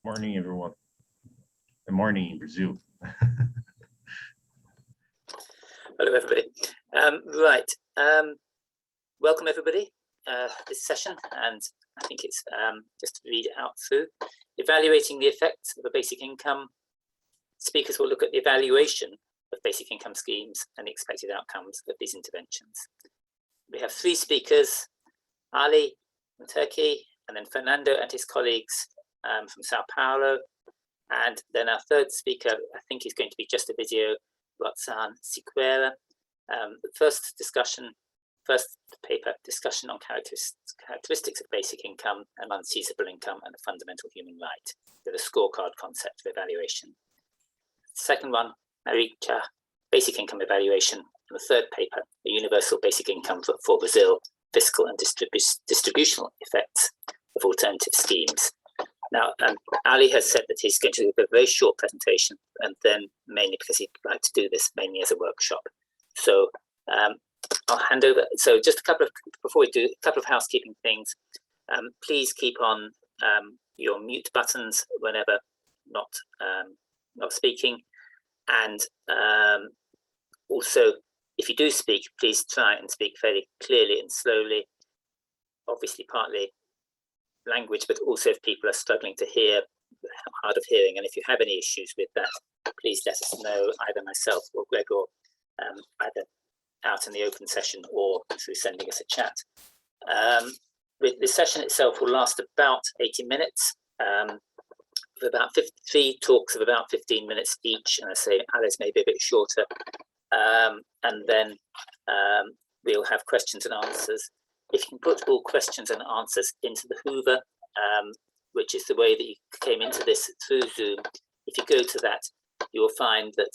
Morning, everyone. Good morning in Brazil. Hello, everybody. Welcome, everybody, this session, and I think it's just to read it out through. Evaluating the effects of a basic income. Speakers will look at the evaluation of basic income schemes and the expected outcomes of these interventions. We have three speakers, Ali from Turkey, and then Fernando and his colleagues from Sao Paulo, and then our third speaker, I think, is going to be just a video, Roxanne Siqueira. The first paper, discussion on characteristics of basic income and unseizable income and a fundamental human right, with a scorecard concept of evaluation. Second one, Maricha, basic income evaluation. And the third paper, a universal basic income for Brazil, fiscal and distributional effects of alternative schemes. Now, Ali has said that he's going to do a very short presentation, and then mainly because he'd like to do this mainly as a workshop. So I'll hand over. So just before we do, a couple of housekeeping things. Please keep on your mute buttons whenever not speaking. And also, if you do speak, please try and speak fairly clearly and slowly. Obviously, partly language, but also if people are struggling to hear, hard of hearing, and if you have any issues with that, please let us know, either myself or Gregor, either out in the open session or through sending us a chat. The session itself will last about 80 minutes, with about 53 talks of about 15 minutes each, and I say Alice may be a bit shorter, and then we'll have questions and answers. If you can put all questions and answers into the Hoover, which is the way that you came into this through Zoom, if you go to that, you'll find that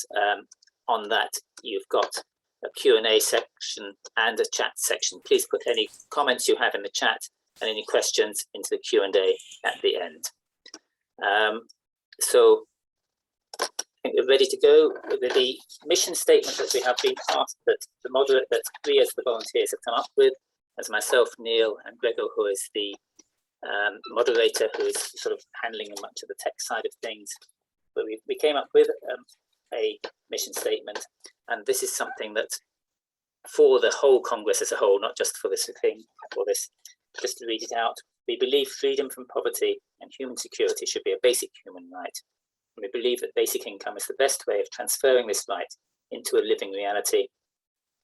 on that you've got a Q&A section and a chat section. Please put any comments you have in the chat and any questions into the Q&A at the end. So I think we're ready to go with the mission statement that we have been asked, that the moderator, that we as the volunteers have come up with, as myself, Neil, and Gregor, who is the moderator, who is sort of handling much of the tech side of things. But we came up with a mission statement, and this is something that for the whole Congress as a whole, not just for this thing, or this, just to read it out. We believe freedom from poverty and human security should be a basic human right. And we believe that basic income is the best way of transferring this right into a living reality.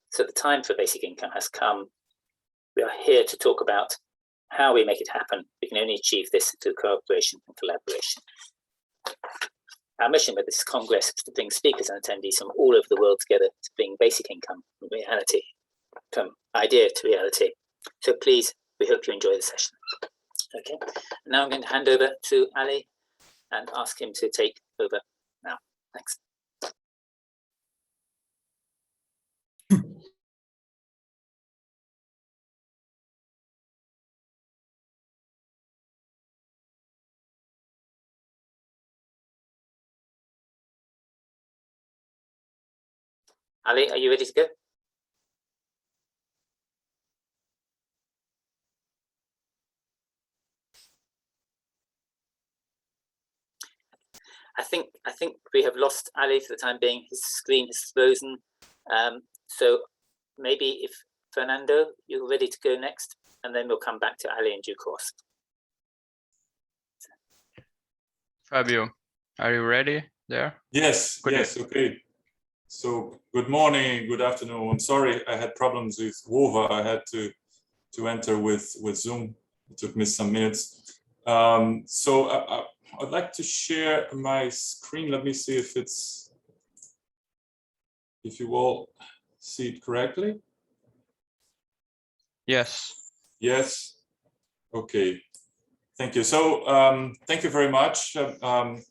So the time for basic income has come. We are here to talk about how we make it happen. We can only achieve this through cooperation and collaboration. Our mission with this Congress is to bring speakers and attendees from all over the world together to bring basic income from reality, from idea to reality. So please, we hope you enjoy the session. Okay, now I'm going to hand over to Ali and ask him to take over now. Thanks. Ali, are you ready to go? I think we have lost Ali for the time being. His screen is frozen. So maybe if Fernando, you're ready to go next, and then we'll come back to Ali in due course. Fabio, are you ready there? Yes, yes, okay. So good morning, good afternoon. I'm sorry, I had problems with Wova. I had to enter with Zoom. It took me some minutes. So I'd like to share my screen. Let me see if you all see it correctly. Yes. Yes. Okay. Thank you. So thank you very much.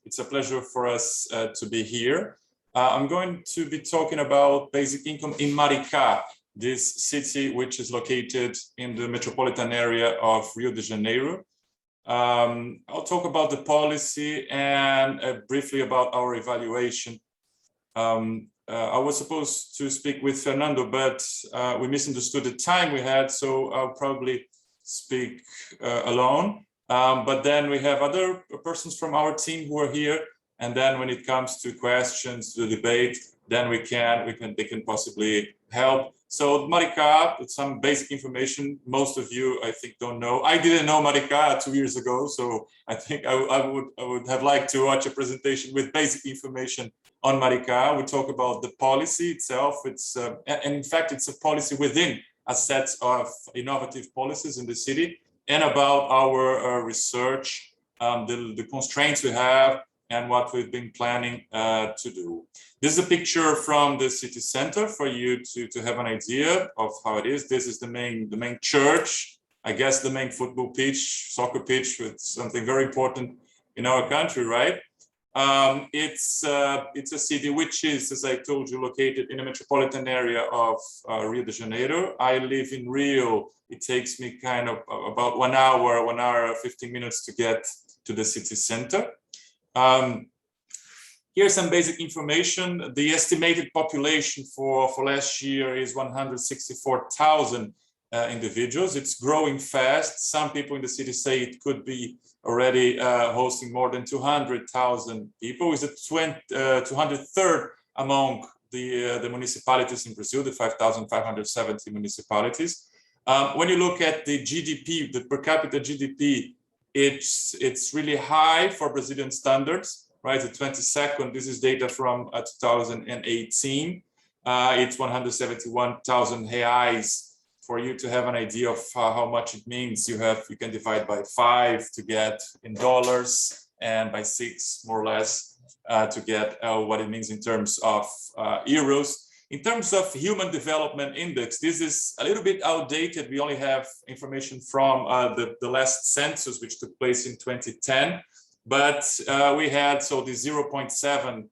It's a pleasure for us to be here. I'm going to be talking about basic income in Maricá, this city which is located in the metropolitan area of Rio de Janeiro. I'll talk about the policy and briefly about our evaluation. I was supposed to speak with Fernando, but we misunderstood the time we had, so I'll probably speak alone. But then we have other persons from our team who are here. And then when it comes to questions, to debate, then they can possibly help. So Maricá, it's some basic information most of you, I think, don't know. I didn't know Maricá 2 years ago, so I think I would have liked to watch a presentation with basic information on Maricá. We talk about the policy itself. And in fact, it's a policy within a set of innovative policies in the city, and about our research, the constraints we have, and what we've been planning to do. This is a picture from the city center for you to have an idea of how it is. This is the main church, I guess the main football pitch, soccer pitch, with something very important in our country, right? It's a city which is, as I told you, located in a metropolitan area of Rio de Janeiro. I live in Rio. It takes me kind of about 1 hour, 15 minutes to get to the city center. Here's some basic information. The estimated population for last year is 164,000 individuals. It's growing fast. Some people in the city say it could be already hosting more than 200,000 people. It's the 203rd among the municipalities in Brazil, the 5,570 municipalities. When you look at the GDP, the per capita GDP, it's really high for Brazilian standards, right? The 22nd, this is data from 2018. It's 171,000 reais. For you to have an idea of how much it means, you can divide by 5 to get in dollars, and by 6 more or less to get what it means in terms of euros. In terms of Human Development Index, this is a little bit outdated. We only have information from the last census, which took place in 2010, but we had the 0.7.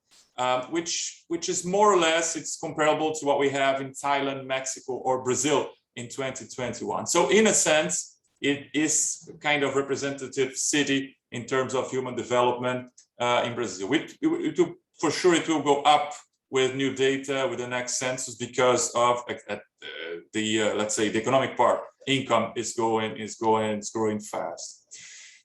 Which is more or less, it's comparable to what we have in Thailand, Mexico, or Brazil in 2021. So in a sense, it is kind of representative city in terms of human development in Brazil. For sure, it will go up with new data with the next census because of let's say the economic part. Income is growing fast.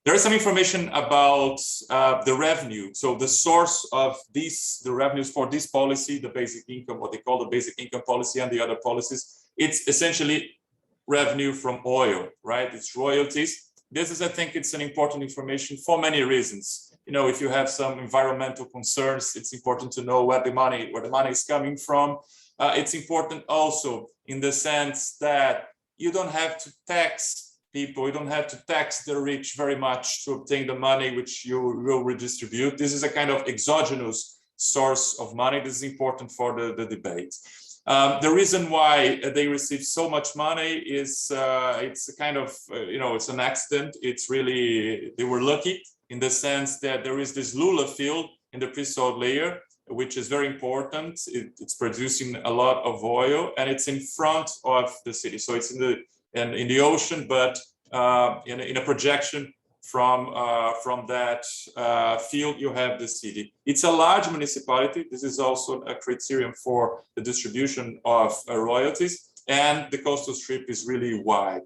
There is some information about the revenue. So the source of the revenues for this policy, the basic income, what they call the basic income policy, and the other policies, it's essentially revenue from oil, right? It's royalties. This is, I think, it's an important information for many reasons. You know, if you have some environmental concerns, it's important to know where the money is coming from. It's important also in the sense that you don't have to tax people, you don't have to tax the rich very much to obtain the money which you will redistribute. This is a kind of exogenous source of money. This is important for the debate. The reason why they receive so much money is it's a kind of, it's an accident. It's really, they were lucky in the sense that there is this Lula field in the pre-salt layer, which is very important. It's producing a lot of oil, and it's in front of the city. So it's in the ocean, but in a projection from that field, you have the city. It's a large municipality. This is also a criterion for the distribution of royalties, and the coastal strip is really wide.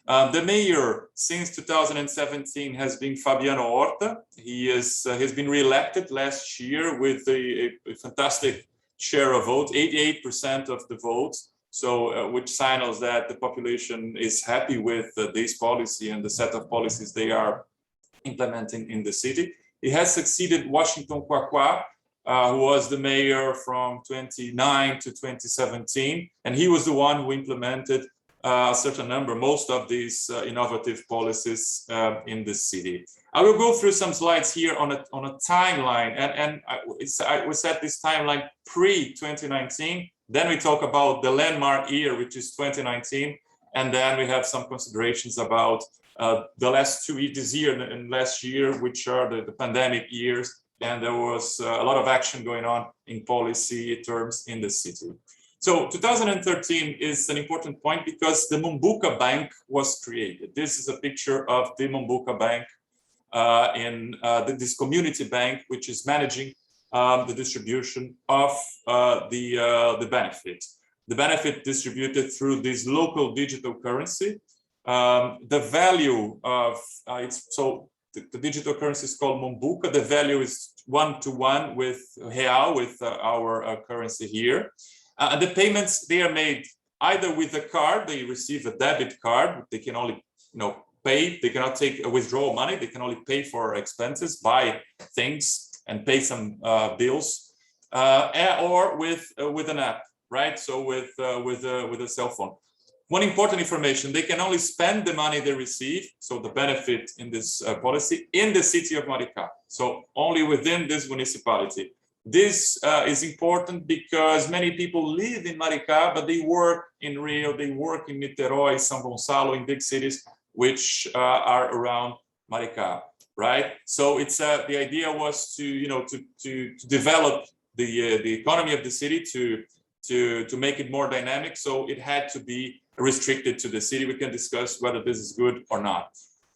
The mayor since 2017 has been Fabiano Horta. He's been re-elected last year with a fantastic share of votes, 88% of the votes. So, which signals that the population is happy with this policy and the set of policies they are implementing in the city. He has succeeded Washington Kwakwa, who was the mayor from 2009 to 2017, and he was the one who implemented a certain number, most of these innovative policies in the city. I will go through some slides here on a timeline, and we set this timeline pre-2019. Then we talk about the landmark year, which is 2019, and then we have some considerations about the last 2 years, this year and last year, which are the pandemic years, and there was a lot of action going on in policy terms in the city. So 2013 is an important point because the Mumbuca Bank was created. This is a picture of the Mumbuca Bank this community bank, which is managing the distribution of the benefit. The benefit distributed through this local digital currency. The value of the digital currency is called Mombuca. The value is 1-to-1 with real, with our currency here. The payments, they are made either with a card. They receive a debit card. They can only, pay. They cannot take a withdrawal money. They can only pay for expenses, buy things, and pay some bills, or with an app, right? So with a cell phone. One important information: they can only spend the money they receive, so the benefit in this policy, in the city of Maricá. So only within this municipality. This is important because many people live in Maricá, but they work in Rio, they work in Niterói, São Gonçalo, in big cities, which are around Maricá, right? So it's the idea was to develop the economy of the city, to make it more dynamic. So it had to be restricted to the city. We can discuss whether this is good or not.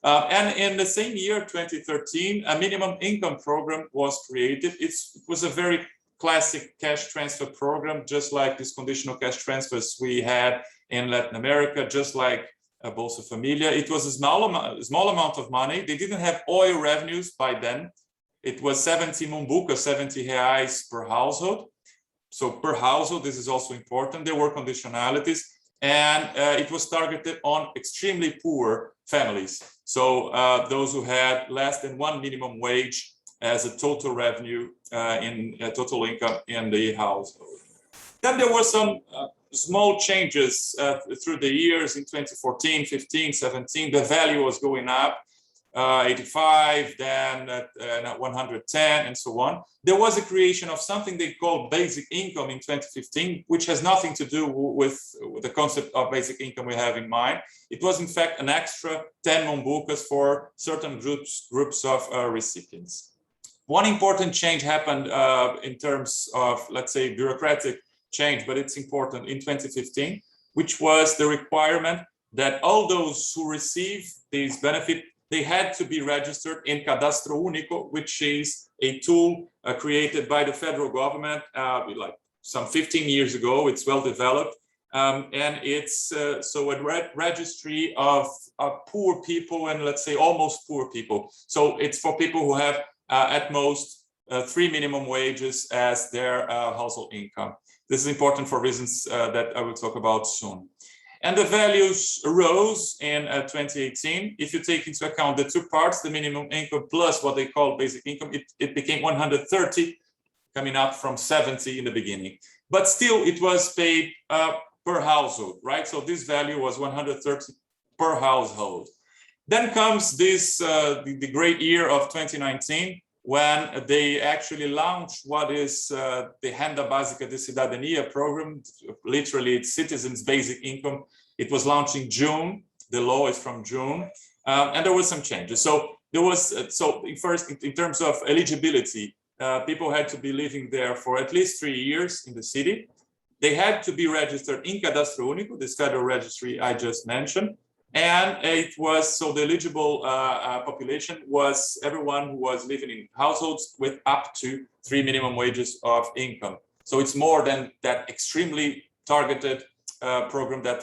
And in the same year, 2013, a minimum income program was created. It was a very classic cash transfer program, just like these conditional cash transfers we had in Latin America, just like Bolsa Familia. It was a small amount of money. They didn't have oil revenues by then. It was 70 Mombuca, 70 reais per household. So per household, this is also important. There were conditionalities, and it was targeted on extremely poor families. So those who had less than one minimum wage as a total revenue in total income in the household. Then there were some small changes through the years. In 2014, 15, 17, the value was going up. 85, then 110, and so on. There was a creation of something they call basic income in 2015, which has nothing to do with the concept of basic income we have in mind. It was, in fact, an extra 10 Mombucas for certain groups of recipients. One important change happened in terms of, let's say, bureaucratic change, but it's important, in 2015, which was the requirement that all those who receive these benefits, they had to be registered in Cadastro Único, which is a tool created by the federal government like some 15 years ago. It's well developed. And it's so a registry of poor people and, let's say, almost poor people. So it's for people who have at most 3 minimum wages as their household income. This is important for reasons that I will talk about soon. And the values rose in 2018. If you take into account the two parts, the minimum income plus what they call basic income, it became 130, coming up from 70 in the beginning. But still, it was paid per household, right? So this value was 130 per household. Then comes this the great year of 2019, when they actually launched what is the Renda Básica de Cidadania program. Literally, it's citizens' basic income. It was launched in June. The law is from June, and there was some changes. So there was first in terms of eligibility, people had to be living there for at least 3 years in the city. They had to be registered in Cadastro Único, this federal registry I just mentioned. And it was, so the eligible population was everyone who was living in households with up to 3 minimum wages of income. So it's more than that extremely targeted program that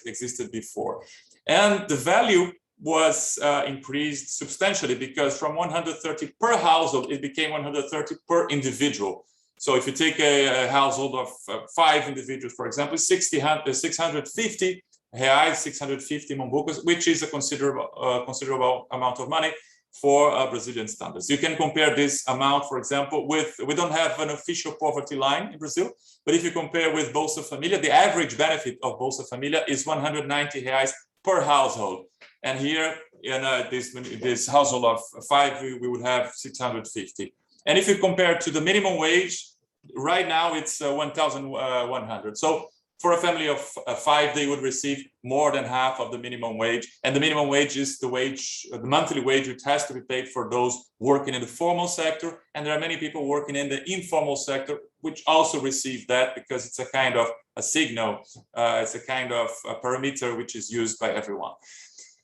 existed before. And the value was increased substantially, because from 130 per household, it became 130 per individual. So if you take a household of 5 individuals, for example, 650 reais, 650 Mombucas, which is a considerable amount of money for Brazilian standards. You can compare this amount, for example, with, we don't have an official poverty line in Brazil, but if you compare with Bolsa Familia, the average benefit of Bolsa Familia is 190 reais per household. And here in this household of 5, we would have 650. And if you compare to the minimum wage, right now it's 1,100. So for a family of 5, they would receive more than half of the minimum wage. And the minimum wage is the wage, the monthly wage, which has to be paid for those working in the formal sector. And there are many people working in the informal sector, which also receive that, because it's a kind of a signal, it's a kind of a parameter which is used by everyone.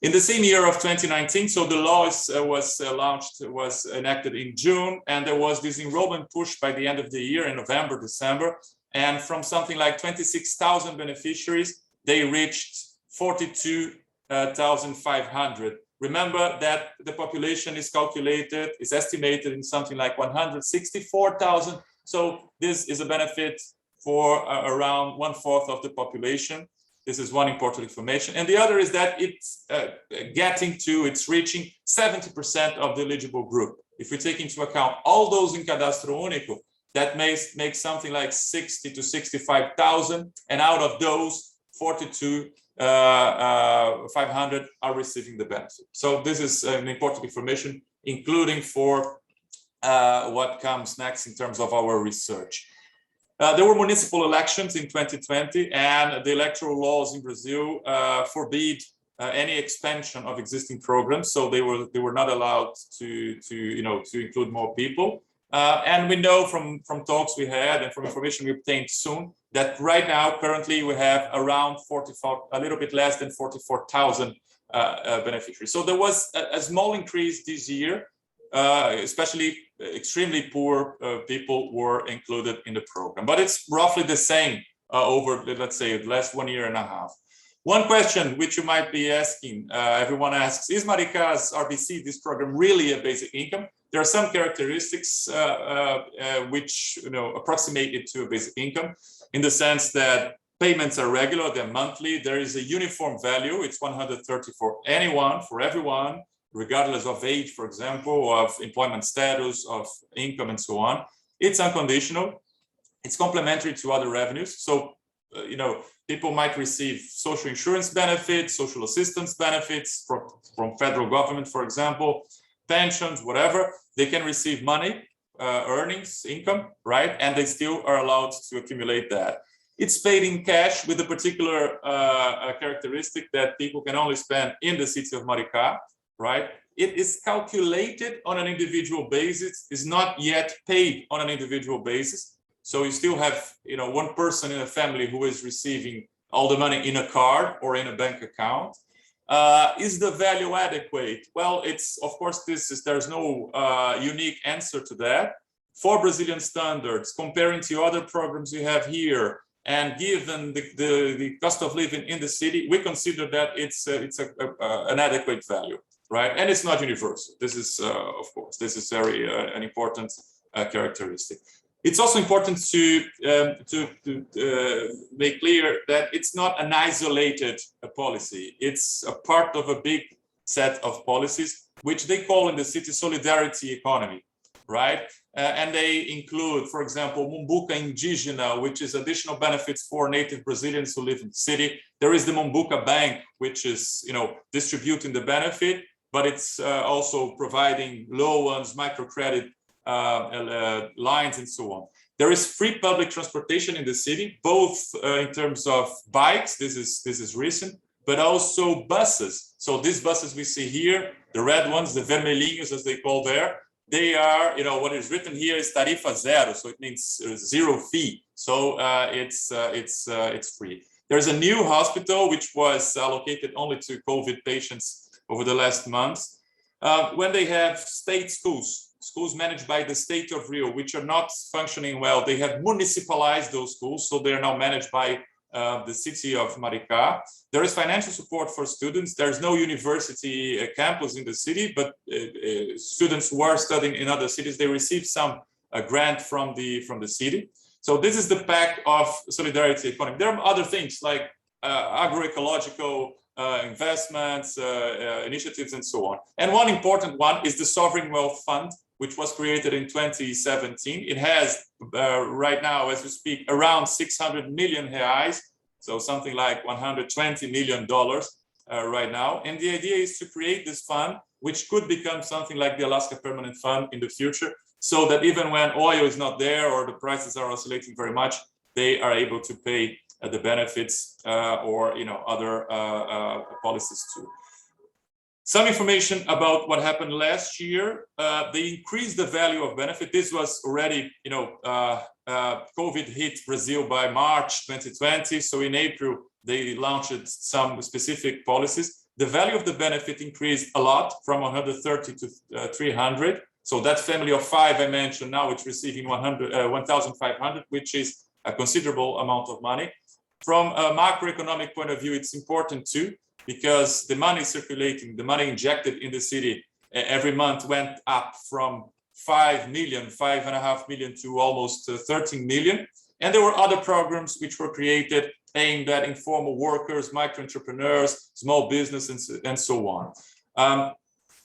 In the same year of 2019, so the law was enacted in June, and there was this enrollment push by the end of the year in November, December. And from something like 26,000 beneficiaries, they reached 42 1,500. Remember that the population is calculated, is estimated in something like 164,000. So this is a benefit for around 1/4 of the population. This is one important information. And the other is that it's it's reaching 70% of the eligible group. If we take into account all those in Cadastro Único, that may make something like 60 to 65,000. And out of those, 42,500 are receiving the benefit. So this is an important information, including for what comes next in terms of our research. There were municipal elections in 2020, and the electoral laws in Brazil forbid any expansion of existing programs. So they were not allowed to include more people. And we know from talks we had and from information we obtained soon that right now, currently, we have around 44, a little bit less than 44,000 beneficiaries. So there was a small increase this year, especially extremely poor people were included in the program. But it's roughly the same over, let's say, the last 1.5 years. One question which you might be asking, everyone asks, is Marica's RBC, this program, really a basic income? There are some characteristics which approximate it to a basic income, in the sense that payments are regular, they're monthly, there is a uniform value, it's 130 for anyone, for everyone, regardless of age, for example, of employment status, of income, and so on. It's unconditional, it's complementary to other revenues. So, people might receive social insurance benefits, social assistance benefits from federal government, for example, pensions, whatever. They can receive money, earnings, income, right? And they still are allowed to accumulate that. It's paid in cash with a particular characteristic that people can only spend in the city of Maricá, right? It is calculated on an individual basis, is not yet paid on an individual basis. So you still have, one person in a family who is receiving all the money in a card or in a bank account. Is the value adequate? Well, it's, of course, there's no unique answer to that. For Brazilian standards, comparing to other programs we have here, and given the cost of living in the city, we consider that it's an adequate value, right? And it's not universal. This is, of course, this is very an important characteristic. It's also important to make clear that it's not an isolated policy. It's a part of a big set of policies, which they call in the city solidarity economy, right? And they include, for example, Mumbuca Indígena, which is additional benefits for native Brazilians who live in the city. There is the Mumbuca Bank, which is, distributing the benefit, but it's also providing loans, microcredit lines, and so on. There is free public transportation in the city, both in terms of bikes, this is recent, but also buses. So these buses we see here, the red ones, the vermelhinhos as they call there, they are, what is written here is tarifa zero, so it means zero fee. So it's free. There's a new hospital which was allocated only to COVID patients over the last months. When they have state schools managed by the state of Rio, which are not functioning well, they have municipalized those schools, so they are now managed by the city of Maricá. There is financial support for students. There's no university campus in the city, but students who are studying in other cities, they receive some grant from the city. So this is the pact of solidarity economy. There are other things like agroecological investments, initiatives, and so on. And one important one is the Sovereign Wealth Fund, which was created in 2017. It has right now, as we speak, around 600 million reais, so something like $120 million right now. And the idea is to create this fund, which could become something like the Alaska Permanent Fund in the future, so that even when oil is not there or the prices are oscillating very much, they are able to pay the benefits or other policies too. Some information about what happened last year. They increased the value of benefit. This was already, COVID hit Brazil by March 2020. So in April, they launched some specific policies. The value of the benefit increased a lot from 130 to 300. So that family of 5 I mentioned now, it's receiving 1,500, which is a considerable amount of money. From a macroeconomic point of view, it's important too. because the money circulating, the money injected in the city every month went up from 5 million, 5.5 million to almost 13 million. And there were other programs which were created aimed at informal workers, micro-entrepreneurs, small businesses, and so on.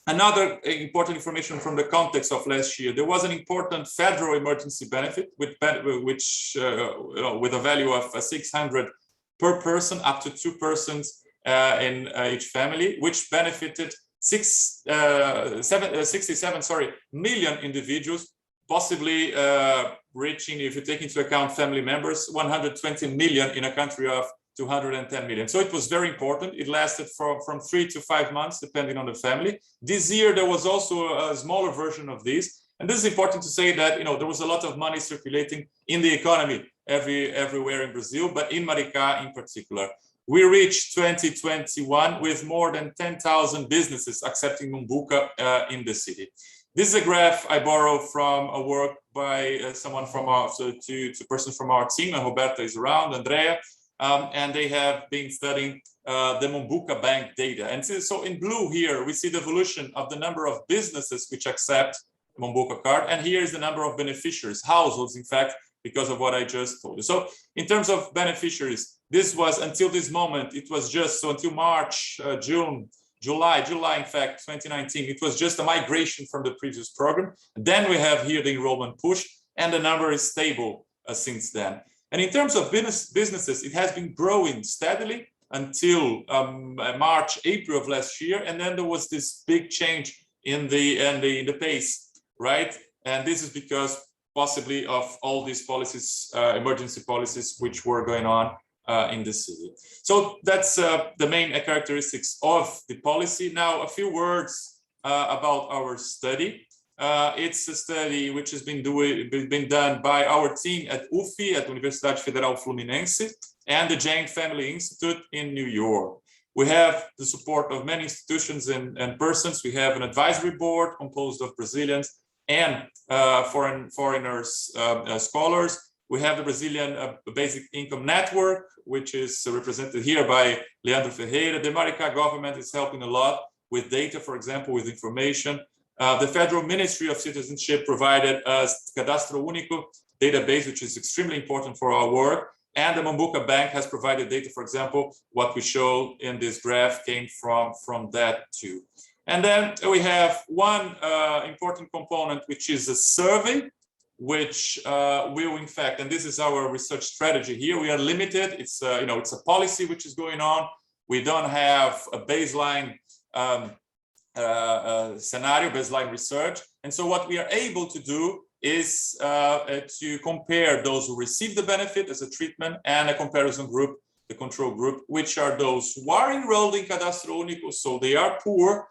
Another important information from the context of last year, there was an important federal emergency benefit with a value of 600 per person, up to 2 persons in each family, which benefited 67 million individuals, possibly reaching, if you take into account family members, 120 million in a country of 210 million. So it was very important. It lasted from 3 to 5 months, depending on the family. This year, there was also a smaller version of this. And this is important to say that, there was a lot of money circulating in the economy everywhere in Brazil, but in Maricá in particular. We reached 2021 with more than 10,000 businesses accepting Mumbuca in the city. This is a graph I borrowed from a work by someone from two persons from our team, and Roberta is around, Andrea, and they have been studying the Mumbuca Bank data. And so in blue here, we see the evolution of the number of businesses which accept Mumbuca card, and here is the number of beneficiaries, households, in fact, because of what I just told you. So in terms of beneficiaries, this was until this moment, it was just so until March, July, in fact, 2019, it was just a migration from the previous program. Then we have here the enrollment push, and the number is stable since then. And in terms of businesses, it has been growing steadily until March, April of last year, and then there was this big change in the pace, right? And this is because possibly of all these policies, emergency policies, which were going on in the city. So that's the main characteristics of the policy. Now, a few words about our study. It's a study which has been done by our team at UFI, at Universidade Federal Fluminense, and the Jain Family Institute in New York. We have the support of many institutions and persons. We have an advisory board composed of Brazilians and foreigners, scholars. We have the Brazilian Basic Income Network, which is represented here by Leandro Ferreira. The Maricá government is helping a lot with data, for example, with information. The Federal Ministry of Citizenship provided us Cadastro Único database, which is extremely important for our work. And the Mumbuca Bank has provided data, for example, what we show in this graph came from that too. And then we have one important component, which is a survey, which will, in fact, and this is our research strategy here. We are limited. It's it's a policy which is going on. We don't have a baseline scenario, baseline research, and so what we are able to do is to compare those who receive the benefit as a treatment and a comparison group, the control group, which are those who are enrolled in Cadastro Único, so they are poor,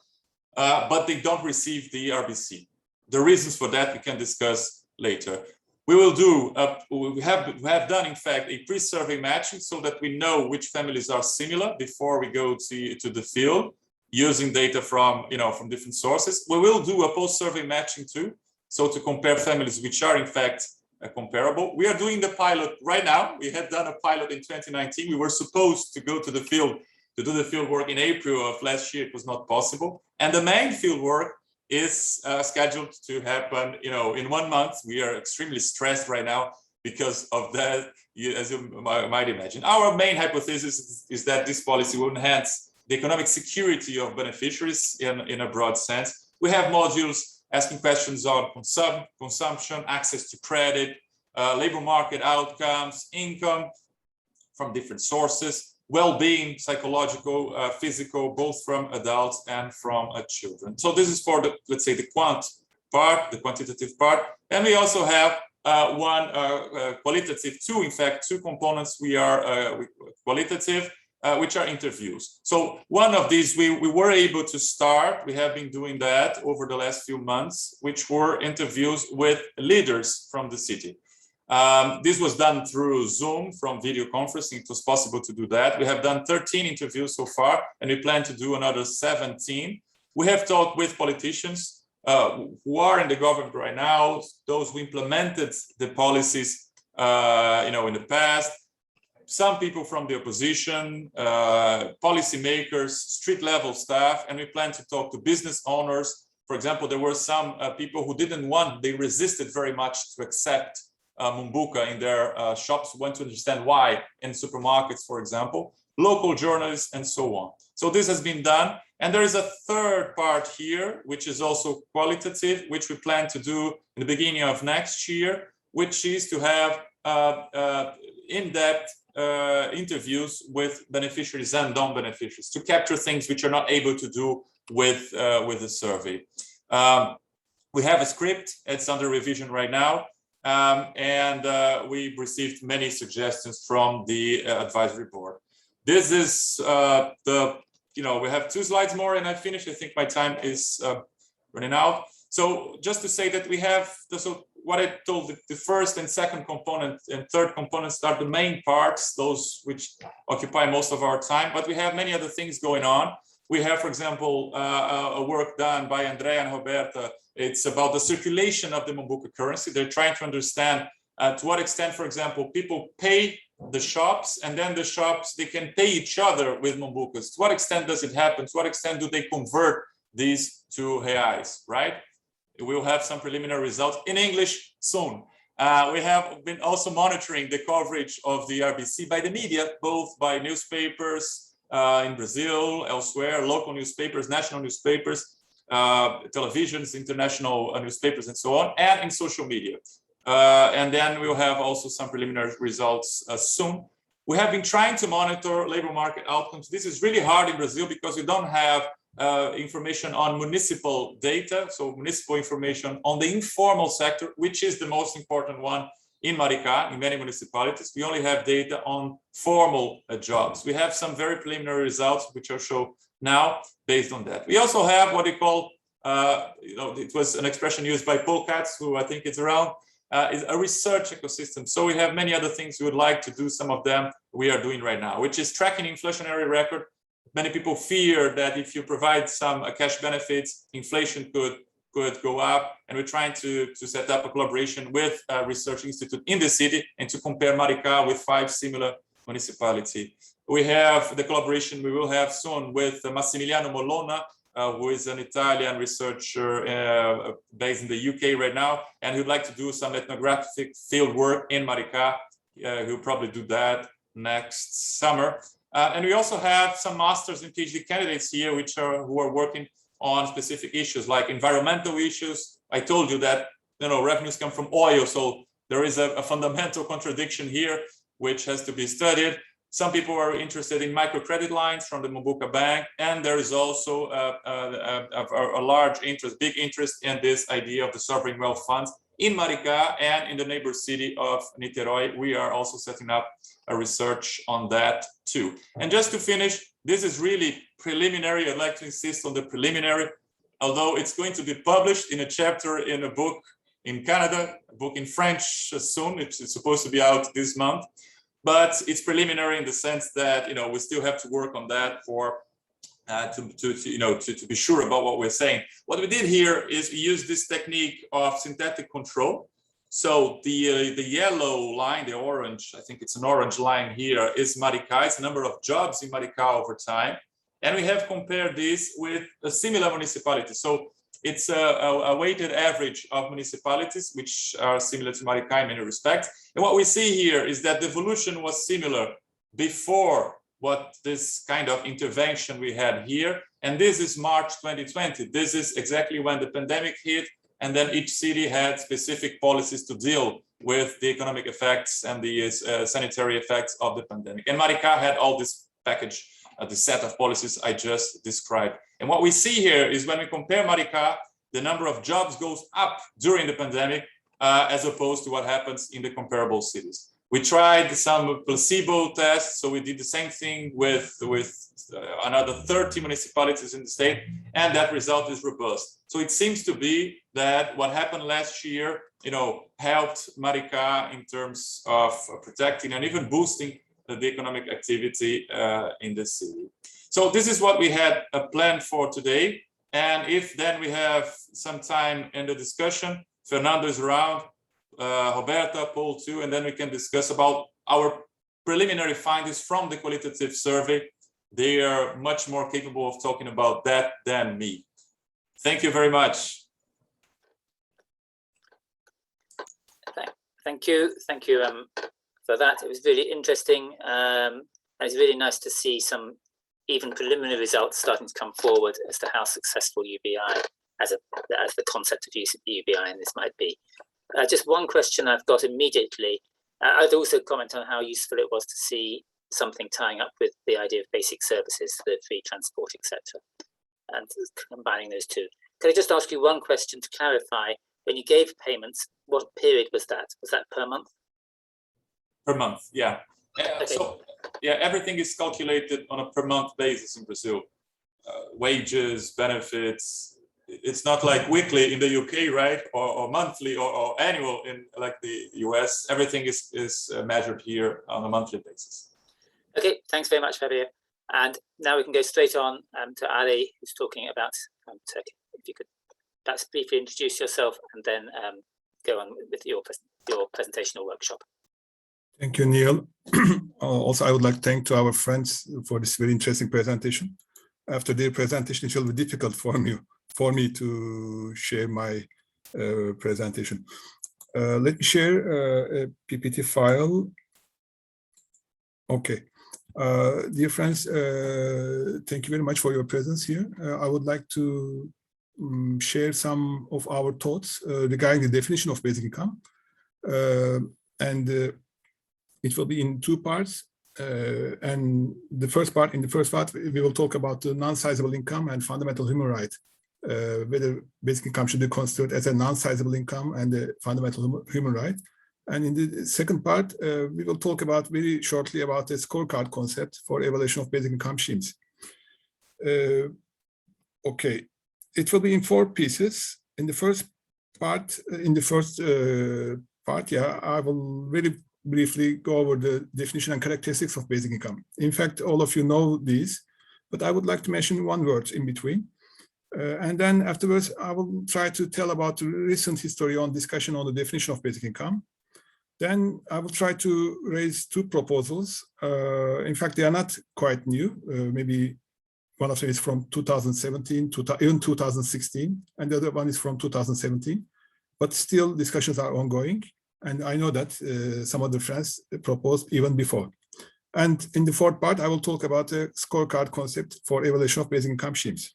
but they don't receive the RBC. The reasons for that we can discuss later. We will do, we have done, in fact, a pre-survey matching so that we know which families are similar before we go to the field, using data from, from different sources. We will do a post-survey matching too, so to compare families which are, in fact, comparable. We are doing the pilot right now. We had done a pilot in 2019. We were supposed to go to the field, to do the field work in April of last year. It was not possible. And the main field work is scheduled to happen, in 1 month. We are extremely stressed right now because of that, as you might imagine. Our main hypothesis is that this policy will enhance the economic security of beneficiaries in a broad sense. We have modules asking questions on consumption, access to credit, labor market outcomes, income from different sources, well-being, psychological, physical, both from adults and from children. So this is for the, let's say, the quant part, the quantitative part. And we also have one qualitative, two, in fact, two components we are qualitative, which are interviews. So one of these we were able to start. We have been doing that over the last few months, which were interviews with leaders from the city. This was done through Zoom from video conferencing. It was possible to do that. We have done 13 interviews so far, and we plan to do another 17. We have talked with politicians who are in the government right now, those who implemented the policies, in the past, some people from the opposition, policymakers, street level staff, and we plan to talk to business owners. For example, there were some people who didn't want, they resisted very much to accept Mumbuka in their shops, want to understand why in supermarkets, for example, local journalists, and so on. So this has been done. And there is a third part here, which is also qualitative, which we plan to do in the beginning of next year, which is to have in-depth interviews with beneficiaries and non-beneficiaries to capture things which are not able to do with the survey. We have a script, it's under revision right now, and we received many suggestions from the advisory board. This is we have 2 slides more and I finish. I think my time is running out. So just to say that we have, so what I told, the first and second component and third components are the main parts, those which occupy most of our time, but we have many other things going on. We have, for example, a work done by Andrea and Roberta. It's about the circulation of the Mumbuka currency. They're trying to understand to what extent, for example, people pay the shops, and then the shops, they can pay each other with Mumbukas. To what extent does it happen? To what extent do they convert these to reais, right? We'll have some preliminary results in English soon. We have been also monitoring the coverage of the RBC by the media, both by newspapers in Brazil, elsewhere, local newspapers, national newspapers, televisions, international newspapers, and so on, and in social media. And then we'll have also some preliminary results soon. We have been trying to monitor labor market outcomes. This is really hard in Brazil because we don't have information on municipal data, so municipal information on the informal sector, which is the most important one in Maricá, in many municipalities. We only have data on formal jobs. We have some very preliminary results, which I'll show now based on that. We also have what we call, it was an expression used by Paul Katz, who I think is around, is a research ecosystem. So we have many other things we would like to do. Some of them we are doing right now, which is tracking inflationary record. Many people fear that if you provide some cash benefits, inflation could go up. And we're trying to set up a collaboration with a research institute in the city and to compare Maricá with 5 similar municipalities. We have the collaboration we will have soon with Massimiliano Molona, who is an Italian researcher based in the UK right now, and who'd like to do some ethnographic field work in Maricá. He'll probably do that next summer. And we also have some masters and PhD candidates here, who are working on specific issues like environmental issues. I told you that revenues come from oil, so there is a fundamental contradiction here, which has to be studied. Some people are interested in microcredit lines from the Mumbuka Bank, and there is also a large interest, big interest in this idea of the sovereign wealth funds in Maricá and in the neighbor city of Niterói. We are also setting up a research on that too. And just to finish, this is really preliminary. I'd like to insist on the preliminary, although it's going to be published in a chapter in a book in Canada, a book in French soon. It's supposed to be out this month. But it's preliminary in the sense that we still have to work on that for to be sure about what we're saying. What we did here is we used this technique of synthetic control. So the yellow line, the orange, I think it's an orange line here, is Maricá. It's the number of jobs in Maricá over time, and we have compared this with a similar municipality. So it's a weighted average of municipalities which are similar to Maricá in many respects. And what we see here is that the evolution was similar before what this kind of intervention we had here. And this is March 2020. This is exactly when the pandemic hit. And then each city had specific policies to deal with the economic effects and the sanitary effects of the pandemic. And Maricá had all this package, the set of policies I just described. And what we see here is when we compare Maricá, the number of jobs goes up during the pandemic as opposed to what happens in the comparable cities. We tried some placebo tests, so we did the same thing with another 30 municipalities in the state, and that result is robust. So it seems to be that what happened last year, helped Maricá in terms of protecting and even boosting the economic activity in the city. So this is what we had planned for today. And if then we have some time in the discussion, Fernando is around, Roberta, Paul too, and then we can discuss about our preliminary findings from the qualitative survey. They are much more capable of talking about that than me. Thank you very much. Thank you for that. It was really interesting. It's really nice to see some even preliminary results starting to come forward as to how successful UBI as the concept of use of UBI in this might be. Just one question I've got immediately. I'd also comment on how useful it was to see something tying up with the idea of basic services, the free transport, etc., and combining those two. Can I just ask you one question to clarify? When you gave payments, what period was that? Was that per month? Per month, yeah. Okay. So, yeah, everything is calculated on a per month basis in Brazil. Wages, benefits. It's not like weekly in the UK, right? Or monthly or annual in like the US. Everything is measured here on a monthly basis. Okay, thanks very much, Fabio. And now we can go straight on to Ali, who's talking about Turkey. If you could perhaps briefly introduce yourself and then go on with your presentation or workshop. Thank you, Neil. Also, I would like to thank to our friends for this very interesting presentation. After their presentation, it will be difficult for me to share my presentation. Let me share a PPT file. Okay. Dear friends, thank you very much for your presence here. I would like to share some of our thoughts regarding the definition of basic income. And it will be in two parts. And in the first part, we will talk about the non-sizable income and fundamental human right, whether basic income should be considered as a non-sizable income and a fundamental human right. And in the second part, we will talk about very shortly about the scorecard concept for evaluation of basic income schemes. Okay, it will be in four pieces. In the first part, I will very briefly go over the definition and characteristics of basic income. In fact, all of you know these, but I would like to mention one word in between. And then afterwards, I will try to tell about the recent history on discussion on the definition of basic income. Then I will try to raise two proposals. In fact, they are not quite new. Maybe one of them is from 2017, even 2016, and the other one is from 2017. But still, discussions are ongoing. And I know that some other friends proposed even before. And in the fourth part, I will talk about the scorecard concept for evaluation of basic income schemes.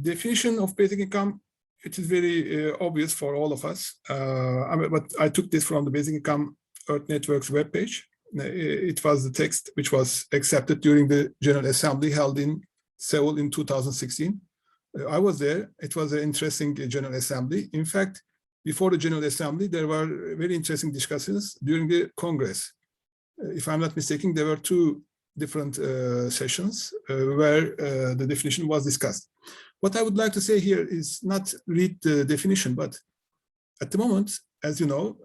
Definition of basic income, it is very obvious for all of us. But I took this from the Basic Income Earth Network's webpage. It was the text which was accepted during the General Assembly held in Seoul in 2016. I was there. It was an interesting General Assembly. In fact, before the General Assembly, there were very interesting discussions during the Congress. If I'm not mistaken, there were two different sessions where the definition was discussed. What I would like to say here is not read the definition, but at the moment, as you know,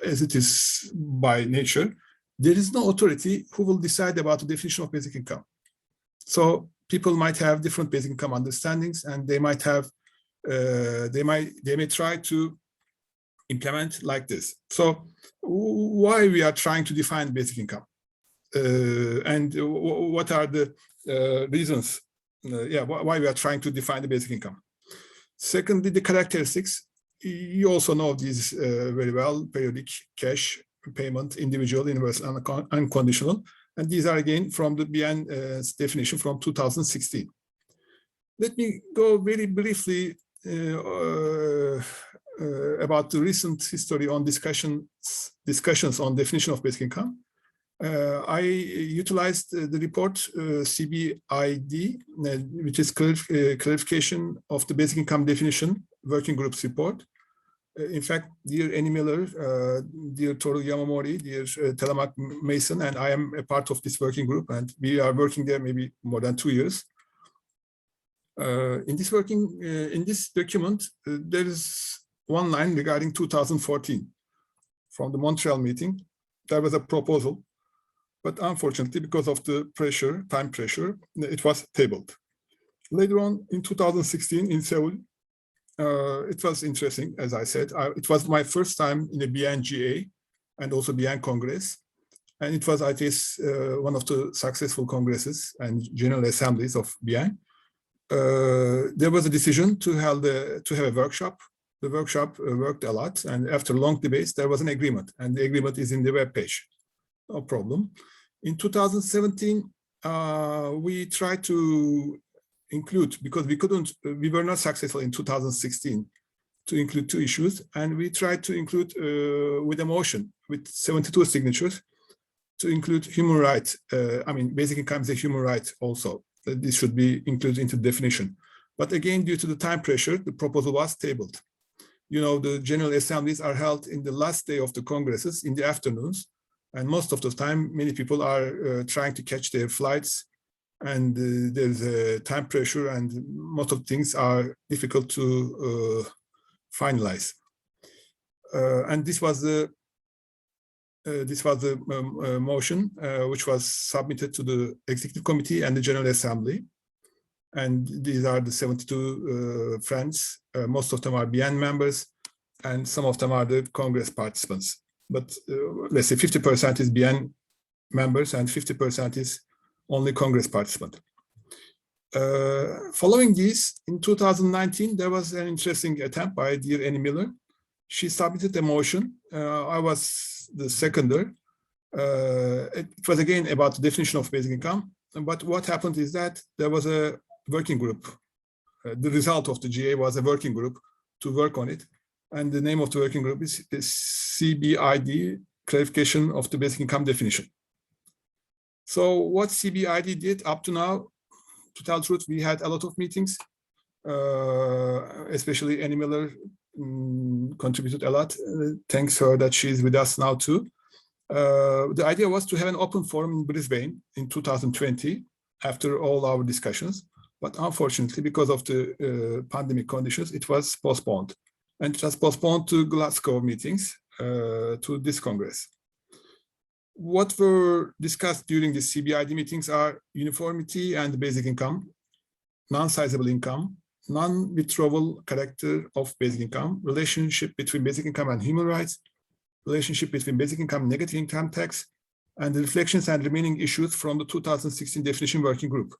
as it is by nature, there is no authority who will decide about the definition of basic income. So people might have different basic income understandings, and they might have, they may try to implement like this. So why we are trying to define basic income? And what are the reasons why we are trying to define the basic income? Secondly, the characteristics. You also know these very well: periodic, cash, payment, individual, universal, and unconditional. And these are again from the BN's definition from 2016. Let me go very briefly about the recent history on discussions on definition of basic income. I utilized the report CBID, which is clarification of the basic income definition working groups report. In fact, dear Annie Miller, dear Toru Yamamori, dear Telemark Mason, and I am a part of this working group, and we are working there maybe more than 2 years. In this document, there is one line regarding 2014 from the Montreal meeting. There was a proposal, but unfortunately, because of the pressure, time pressure, it was tabled. Later on in 2016 in Seoul, it was interesting, as I said. It was my first time in a BNGA and also BN Congress. And it was, I guess, one of the successful congresses and general assemblies of BN. There was a decision to have a workshop. The workshop worked a lot, and after long debates, there was an agreement, and the agreement is in the web page. No problem. In 2017, we tried to include, because we were not successful in 2016 to include 2 issues, and we tried to include with a motion with 72 signatures to include human rights. I mean, basic income is a human right also. This should be included into the definition. But again, due to the time pressure, the proposal was tabled. You know, the general assemblies are held in the last day of the congresses in the afternoons. And most of the time, many people are trying to catch their flights, and there's a time pressure, and most of things are difficult to finalize. And this was the motion which was submitted to the Executive Committee and the General Assembly. And these are the 72 friends. Most of them are BN members, and some of them are the Congress participants. But let's say 50% is BN members and 50% is only Congress participant. Following this, in 2019, there was an interesting attempt by dear Annie Miller. She submitted a motion. I was the seconder. It was again about the definition of basic income. But what happened is that there was a working group. The result of the GA was a working group to work on it. And the name of the working group is CBID, Clarification of the Basic Income Definition. So what CBID did up to now, to tell the truth, we had a lot of meetings, especially Annie Miller contributed a lot. Thanks her that she's with us now too. The idea was to have an open forum in Brisbane in 2020 after all our discussions. But unfortunately, because of the pandemic conditions, it was postponed. And it was postponed to Glasgow meetings, to this Congress. What were discussed during the CBID meetings are uniformity and basic income, non-sizable income, non-withdrawal character of basic income, relationship between basic income and human rights, relationship between basic income and negative income tax, and the reflections and remaining issues from the 2016 definition working group.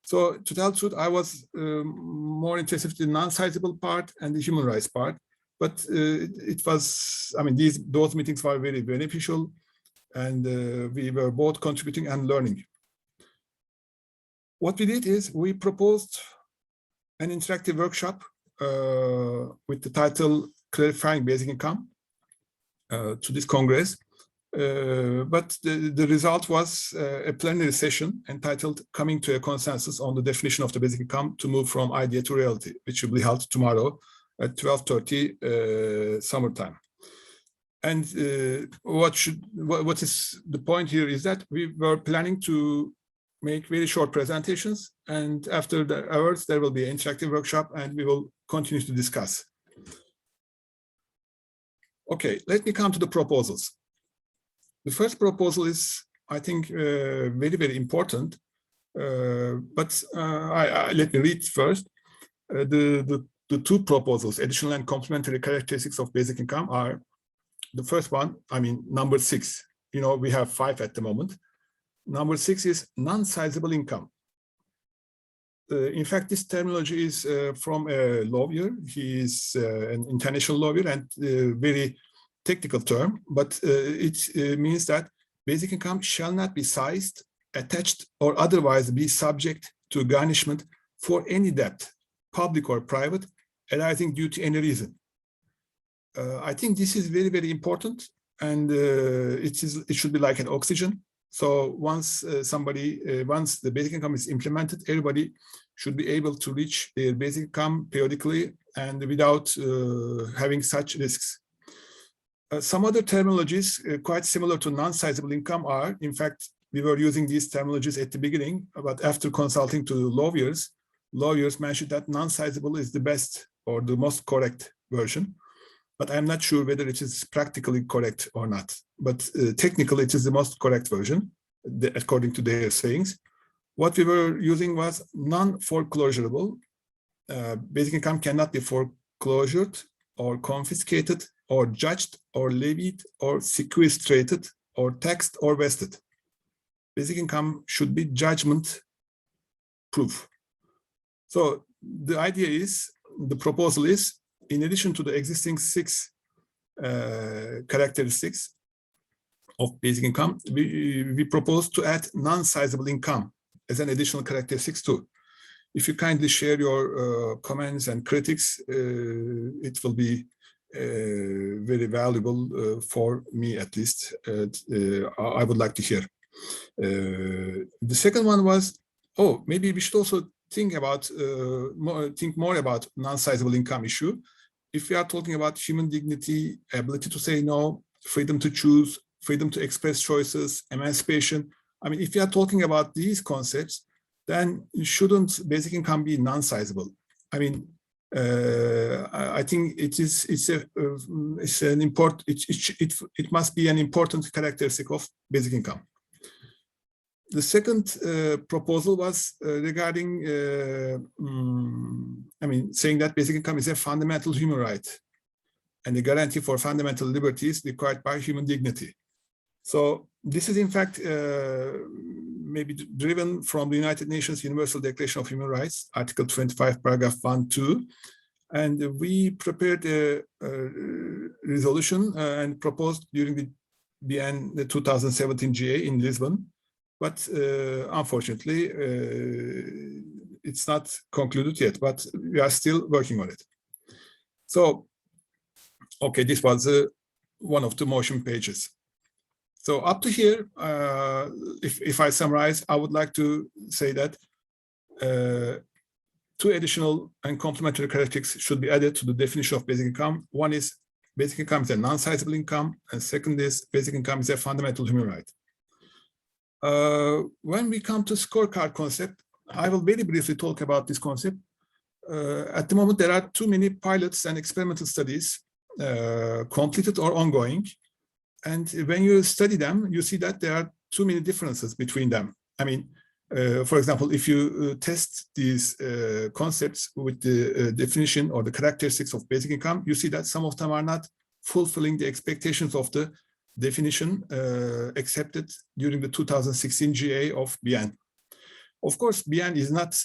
So to tell the truth, I was more interested in the non-sizable part and the human rights part, but it was, I mean, those meetings were very beneficial, and we were both contributing and learning. What we did is we proposed an interactive workshop with the title Clarifying Basic Income to this Congress. But the result was a plenary session entitled Coming to a Consensus on the Definition of the Basic Income to Move from Idea to Reality, which will be held tomorrow at 12:30 summertime. And what is the point here is that we were planning to make very short presentations, and after the hours there will be an interactive workshop, and we will continue to discuss. Okay, let me come to the proposals. The first proposal is, I think, very, very important, but let me read first. The 2 proposals, additional and complementary characteristics of basic income, are the first one, I mean, number 6. You know, we have 5 at the moment. Number 6 is non-sizable income. In fact, this terminology is from a lawyer. He is an international lawyer, and very technical term, but it means that basic income shall not be sized, attached, or otherwise be subject to garnishment for any debt, public or private, arising due to any reason. I think this is very, very important, and it should be like an oxygen. So once once the basic income is implemented, everybody should be able to reach their basic income periodically and without having such risks. Some other terminologies quite similar to non-sizable income are, in fact, we were using these terminologies at the beginning, but after consulting to lawyers mentioned that non-sizable is the best or the most correct version. But I'm not sure whether it is practically correct or not. But technically, it is the most correct version, according to their sayings. What we were using was non-foreclosable. Basic income cannot be foreclosured or confiscated or judged or levied or sequestrated or taxed or vested. Basic income should be judgment proof. So the idea is, the proposal is, in addition to the existing 6 characteristics of basic income, we propose to add non-sizable income as an additional characteristics too. If you kindly share your comments and critics, it will be very valuable for me, at least. I would like to hear. The second one was, maybe we should also think more about non-sizable income issue. If we are talking about human dignity, ability to say no, freedom to choose, freedom to express choices, emancipation. I mean, if we are talking about these concepts, then shouldn't basic income be non-sizable? I mean, I think it must be an important characteristic of basic income. The second proposal was regarding, saying that basic income is a fundamental human right and a guarantee for fundamental liberties required by human dignity. So this is in fact maybe driven from the United Nations Universal Declaration of Human Rights, Article 25, paragraph 1-2. And we prepared a resolution and proposed during the BN, the 2017 GA in Lisbon. But unfortunately, it's not concluded yet, but we are still working on it. So, okay, this was one of the motion pages. So up to here, if I summarize, I would like to say that 2 additional and complementary characteristics should be added to the definition of basic income. One is basic income is a non-sizable income, and second is basic income is a fundamental human right. When we come to scorecard concept, I will very briefly talk about this concept. At the moment, there are too many pilots and experimental studies completed or ongoing. And when you study them, you see that there are too many differences between them. I mean, for example, if you test these concepts with the definition or the characteristics of basic income, you see that some of them are not fulfilling the expectations of the definition accepted during the 2016 GA of BN. Of course, BN is not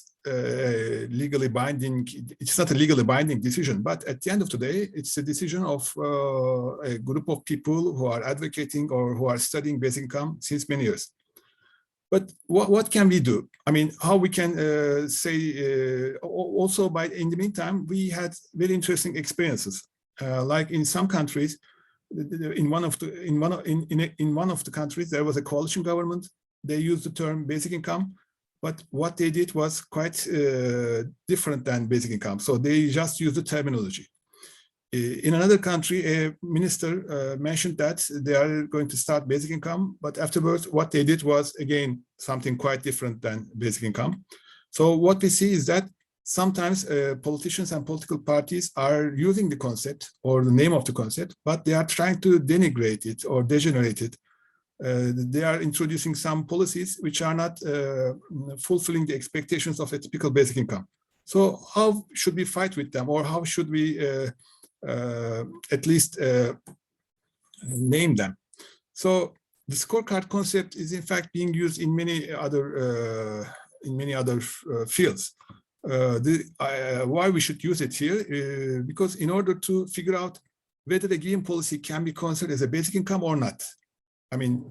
legally binding. It's not a legally binding decision, but at the end of the day, it's a decision of a group of people who are advocating or who are studying basic income since many years. But what can we do? I mean, how we can say also in the meantime, we had very interesting experiences. Like in some countries, in one of the countries, there was a coalition government. They used the term basic income, but what they did was quite different than basic income. So they just used the terminology. In another country, a minister mentioned that they are going to start basic income, but afterwards, what they did was, again, something quite different than basic income. So what we see is that sometimes politicians and political parties are using the concept or the name of the concept, but they are trying to denigrate it or degenerate it. They are introducing some policies which are not fulfilling the expectations of a typical basic income. So how should we fight with them, or how should we at least name them? So the scorecard concept is in fact being used in many other fields. Why we should use it here? Because in order to figure out whether a given policy can be considered as a basic income or not. I mean,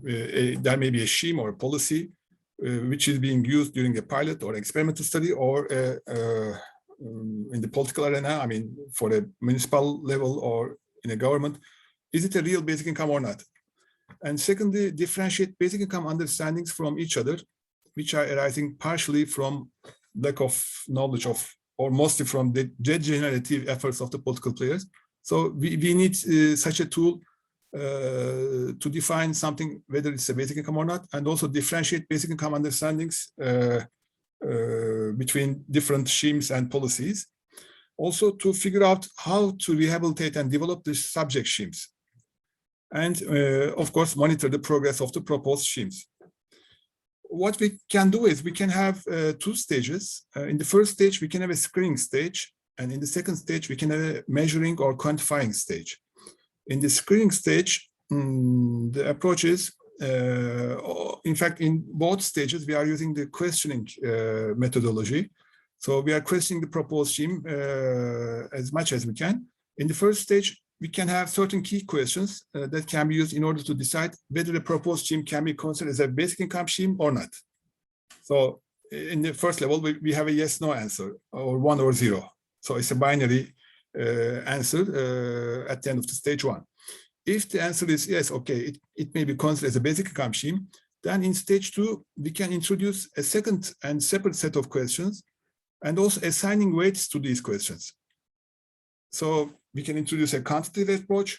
there may be a scheme or a policy which is being used during a pilot or experimental study, or in the political arena, I mean, for a municipal level or in a government. Is it a real basic income or not? And secondly, differentiate basic income understandings from each other, which are arising partially from lack of knowledge of, or mostly from the degenerative efforts of the political players. So we need such a tool to define something, whether it's a basic income or not, and also differentiate basic income understandings between different schemes and policies. Also to figure out how to rehabilitate and develop the subject schemes. And of course, monitor the progress of the proposed schemes. What we can do is we can have 2 stages. In the first stage, we can have a screening stage. And in the second stage, we can have a measuring or quantifying stage. In the screening stage, the approach is In fact, in both stages, we are using the questioning methodology. So we are questioning the proposed scheme as much as we can. In the first stage, we can have certain key questions that can be used in order to decide whether the proposed scheme can be considered as a basic income scheme or not. So in the first level, we have a yes/no answer, or 1 or 0. So it's a binary answer at the end of the stage 1. If the answer is yes, okay, it may be considered as a basic income scheme, then in stage 2, we can introduce a second and separate set of questions and also assigning weights to these questions. So we can introduce a quantitative approach,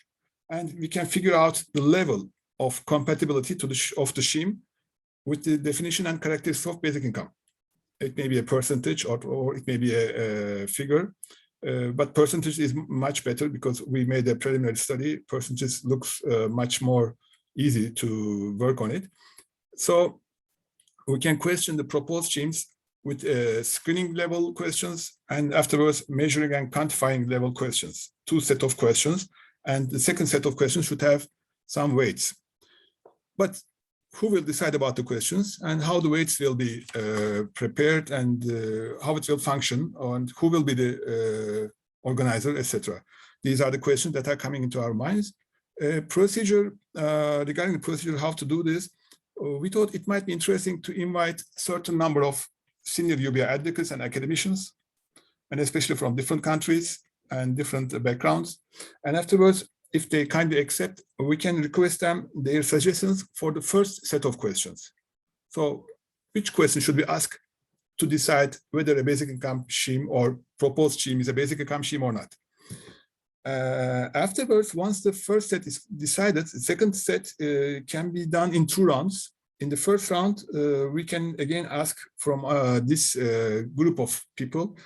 and we can figure out the level of compatibility of the scheme with the definition and characteristics of basic income. It may be a percentage or it may be a figure, but percentage is much better because we made a preliminary study. Percentage looks much more easy to work on it. So we can question the proposed schemes with screening level questions, and afterwards measuring and quantifying level questions, 2 sets of questions, and the second set of questions should have some weights. But who will decide about the questions and how the weights will be prepared and how it will function, and who will be the organizer, etc. These are the questions that are coming into our minds. Procedure, regarding the procedure, how to do this, we thought it might be interesting to invite a certain number of senior UBI advocates and academicians, and especially from different countries and different backgrounds. And afterwards, if they kindly accept, we can request them their suggestions for the first set of questions. So which question should we ask to decide whether a basic income scheme or proposed scheme is a basic income scheme or not? Afterwards, once the first set is decided, the second set can be done in 2 rounds. In the first round, we can again ask from this group of people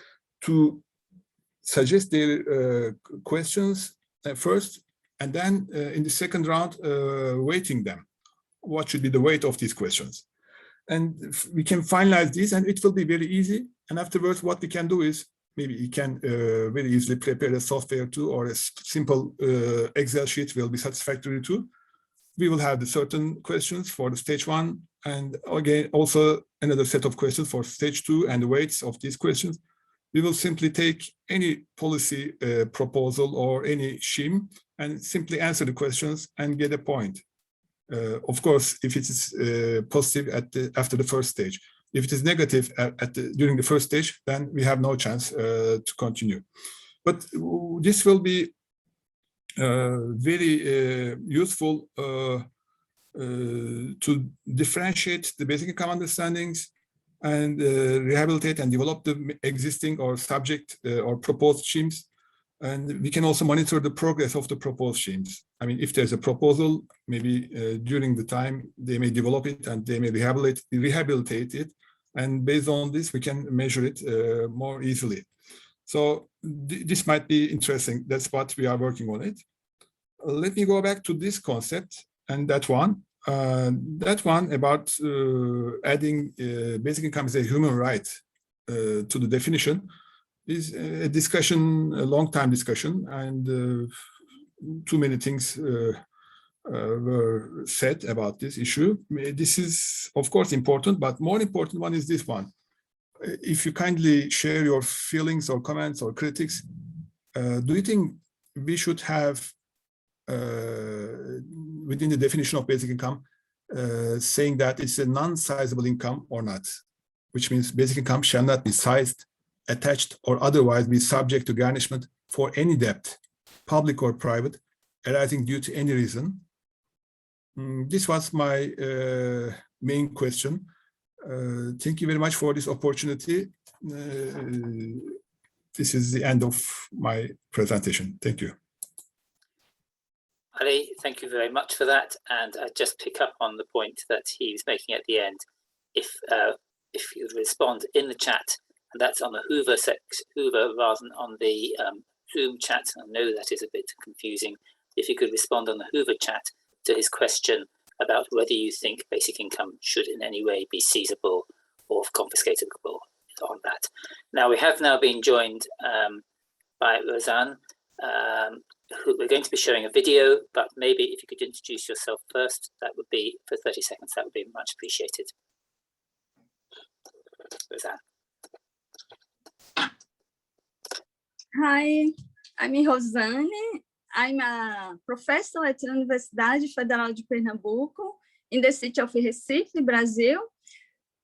to suggest their questions first, and then in the second round, weighting them. What should be the weight of these questions? And we can finalize this, and it will be very easy. And afterwards, what we can do is, maybe you can very easily prepare a software too, or a simple Excel sheet will be satisfactory too. We will have the certain questions for the stage 1, and again, also another set of questions for stage 2, and the weights of these questions. We will simply take any policy proposal or any scheme and simply answer the questions and get a point. Of course, if it is positive after the first stage. If it is negative during the first stage, then we have no chance to continue. But this will be very useful to differentiate the basic income understandings and rehabilitate and develop the existing or subject or proposed schemes. And we can also monitor the progress of the proposed schemes. I mean, if there's a proposal, maybe during the time they may develop it and they may rehabilitate it. And based on this, we can measure it more easily. So this might be interesting. That's what we are working on it. Let me go back to this concept and that one. That one about adding basic income as a human right to the definition is a discussion, a long-time discussion, and too many things were said about this issue. This is, of course, important, but more important one is this one. If you kindly share your feelings or comments or critics, do you think we should have within the definition of basic income saying that it's a non-sizable income or not, which means basic income shall not be sized, attached, or otherwise be subject to garnishment for any debt, public or private, arising due to any reason? This was my main question. Thank you very much for this opportunity. This is the end of my presentation. Thank you. Ali, thank you very much for that. And I just pick up on the point that he's making at the end. If you respond in the chat, and that's on the Hoover rather than on the Zoom chat. I know that is a bit confusing. If you could respond on the Hoover chat to his question about whether you think basic income should in any way be seizable or confiscatable on that. Now, we have now been joined by Rozan, we're going to be showing a video, but maybe if you could introduce yourself first, that would be for 30 seconds, that would be much appreciated. Rosanna. Hi, I'm Rosane. I'm a professor at the Universidade Federal de Pernambuco in the city of Recife, Brazil.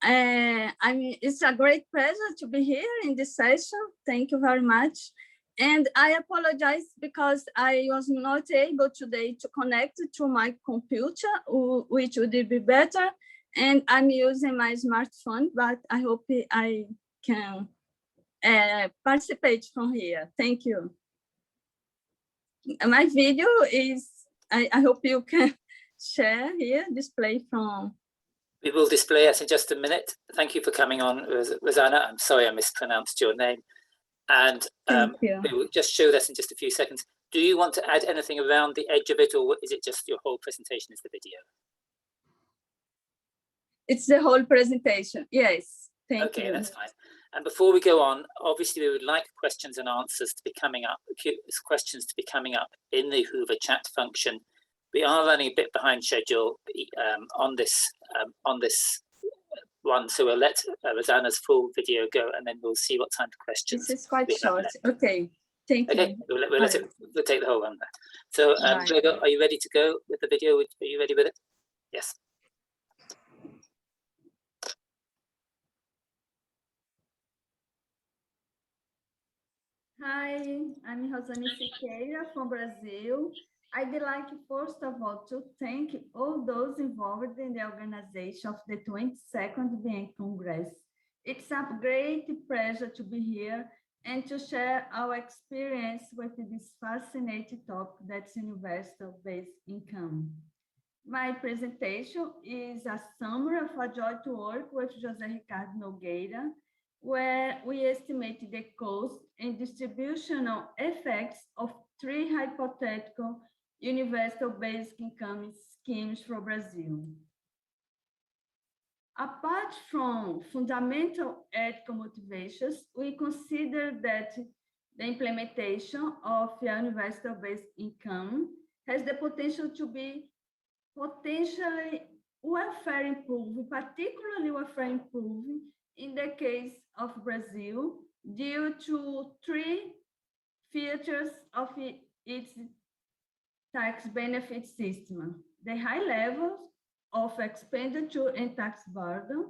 It's a great pleasure to be here in this session. Thank you very much. And I apologize because I was not able today to connect to my computer, which would be better. And I'm using my smartphone, but I hope I can participate from here. Thank you. My video is, I hope you can share here, display from. We will display it in just a minute. Thank you for coming on, Rosanna. I'm sorry I mispronounced your name. And we will just show this in just a few seconds. Do you want to add anything around the edge of it, or is it just your whole presentation is the video? It's the whole presentation, yes. Thank you. Okay, that's fine. And before we go on, obviously we would like questions and answers to be coming up, in the Hoover chat function. We are running a bit behind schedule on this one, so we'll let Rosanna's full video go, and then we'll see what time for questions. This is quite short. Okay, thank you. Okay, we'll take the whole one there. So, Gregor, are you ready to go with the video? Are you ready with it? Yes. Hi, I'm Rosane Siqueira from Brazil. I'd like, first of all, to thank all those involved in the organization of the 22nd BN Congress. It's a great pleasure to be here and to share our experience with this fascinating topic that's universal-based income. My presentation is a summary of a joint work with José Ricardo Nogueira, where we estimate the cost and distributional effects of 3 hypothetical universal basic income schemes for Brazil. Apart from fundamental ethical motivations, we consider that the implementation of universal basic income has the potential to be potentially welfare improving, particularly welfare improving in the case of Brazil, due to 3 features of its tax benefit system: the high levels of expenditure and tax burden.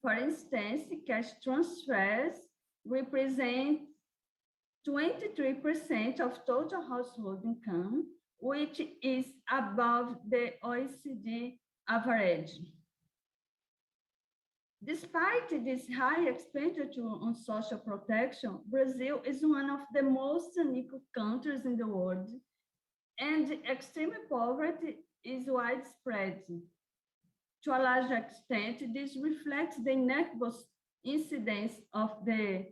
For instance, cash transfers represent 23% of total household income, which is above the OECD average. Despite this high expenditure on social protection, Brazil is one of the most unequal countries in the world, and extreme poverty is widespread. To a large extent, this reflects the inequitable incidence of the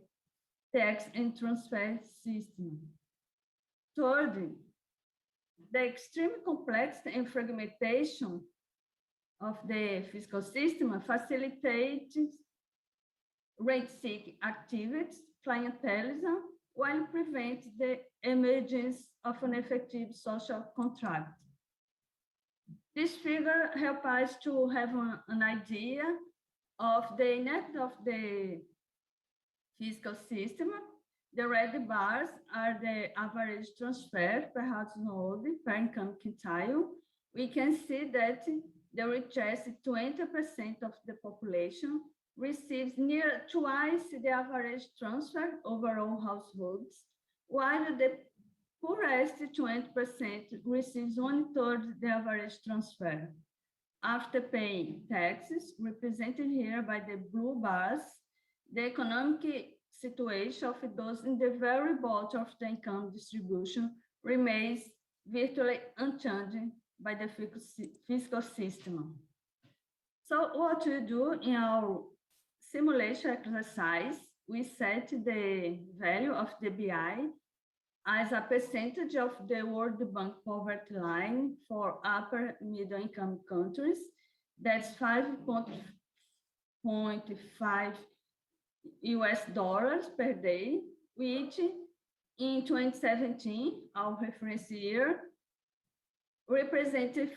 tax and transfer system. Third, the extreme complexity and fragmentation of the fiscal system facilitates rent-seeking activities, clientelism, while preventing the emergence of an effective social contract. This figure helps us to have an idea of the inequity of the fiscal system. The red bars are the average transfer per household per income quintile. We can see that the richest 20% of the population receives near twice the average transfer overall households, while the poorest 20% receives 1/3 the average transfer. After paying taxes, represented here by the blue bars, the economic situation of those in the very bottom of the income distribution remains virtually unchanged by the fiscal system. So what we do in our simulation exercise, we set the value of the BI as a percentage of the World Bank poverty line for upper middle income countries. That's $5.5 per day, which in 2017, our reference year, represented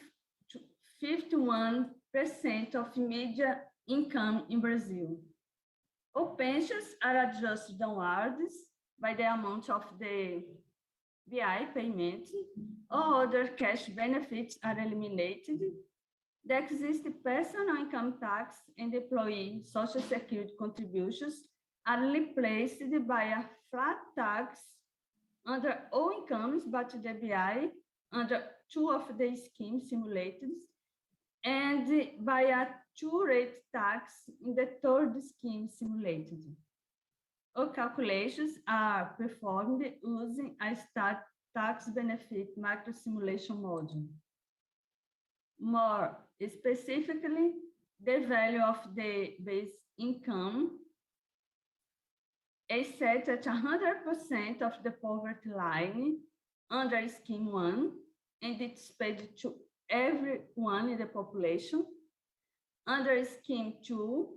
51% of median income in Brazil. All pensions are adjusted downwards by the amount of the BI payment. All other cash benefits are eliminated. The existing personal income tax and employee social security contributions are replaced by a flat tax under all incomes but the BI under two of the schemes simulated, and by a two-rate tax in the third scheme simulated. All calculations are performed using a tax benefit macro simulation model. More specifically, the value of the base income is set at 100% of the poverty line under Scheme 1, and it's paid to everyone in the population. Under Scheme 2,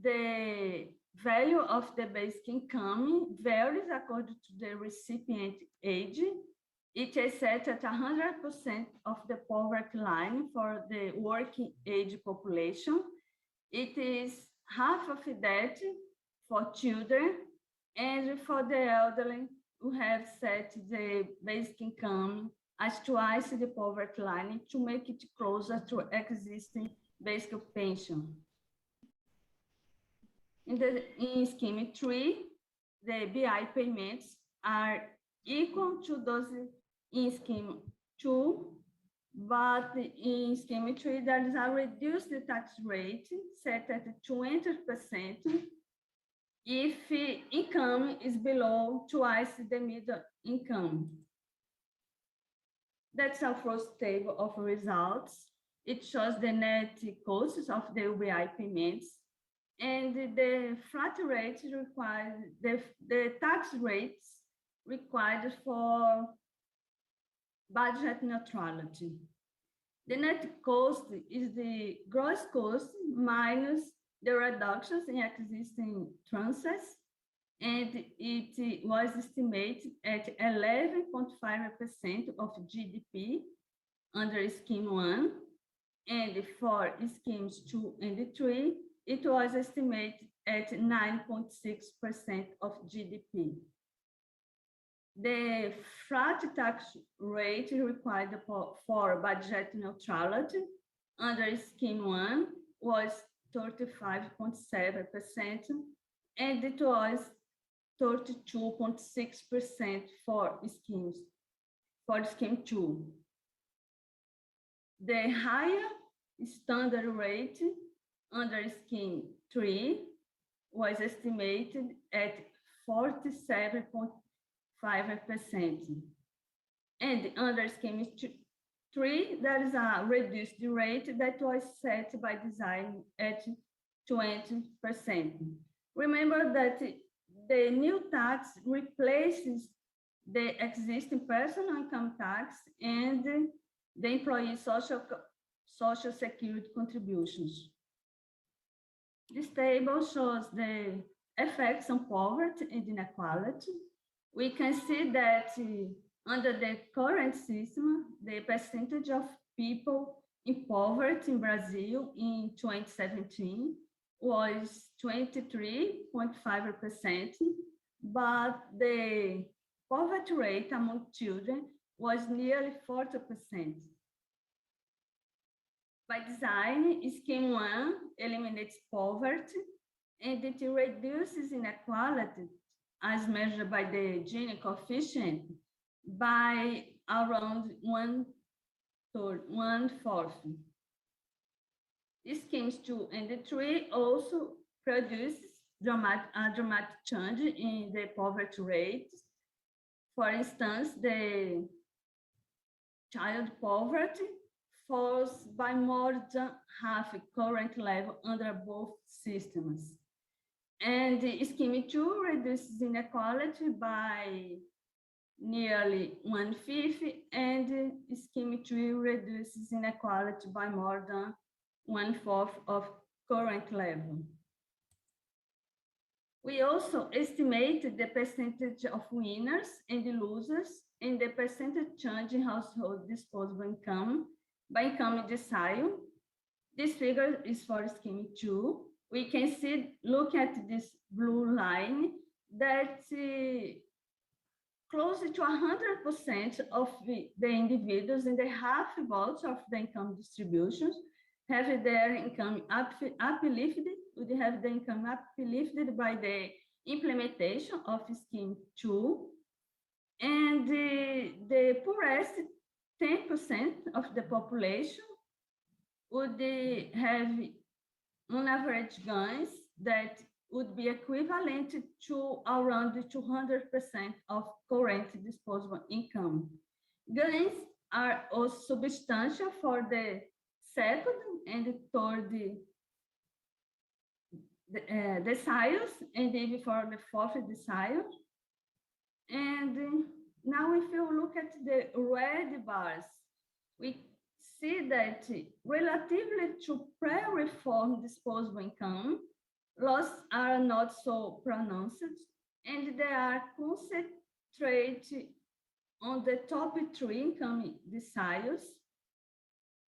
the value of the basic income varies according to the recipient age. It is set at 100% of the poverty line for the working age population. It is half of that for children, and for the elderly, we have set the basic income as twice the poverty line to make it closer to existing basic pension. In Scheme 3, the BI payments are equal to those in Scheme 2, but in Scheme 3, there is a reduced tax rate set at 20% if income is below twice the middle income. That's our first table of results. It shows the net costs of the UBI payments, and the flat rates required, the tax rates required for budget neutrality. The net cost is the gross cost minus the reductions in existing transfers, and it was estimated at 11.5% of GDP under Scheme 1, and for Schemes 2 and 3, it was estimated at 9.6% of GDP. The flat tax rate required for budget neutrality under Scheme 1 was 35.7%, and it was 32.6% for Scheme 2. The higher standard rate under Scheme 3 was estimated at 47.5%. And under Scheme 3, there is a reduced rate that was set by design at 20%. Remember that the new tax replaces the existing personal income tax and the employee social security contributions. This table shows the effects on poverty and inequality. We can see that under the current system, the percentage of people in poverty in Brazil in 2017 was 23.5%, but the poverty rate among children was nearly 40%. By design, Scheme 1 eliminates poverty, and it reduces inequality as measured by the Gini coefficient by around 1/4. Schemes 2 and 3 also produce a dramatic change in the poverty rate. For instance, the child poverty falls by more than half current level under both systems. And Scheme 2 reduces inequality by nearly 1/5, and Scheme 3 reduces inequality by more than 1/4 of current level. We also estimated the percentage of winners and losers and the percentage change in household disposable income by income decile. This figure is for scheme 2. We can see, look at this blue line, that close to 100% of the individuals in the half votes of the income distributions have their income uplifted, would have the income uplifted by the implementation of scheme 2. And the poorest 10% of the population would have on average gains that would be equivalent to around 200% of current disposable income. Gains are also substantial for the second and third deciles, and even for the fourth decile. And now if you look at the red bars, we see that relatively to pre-reform disposable income, losses are not so pronounced, and they are concentrated on the top 3 income deciles.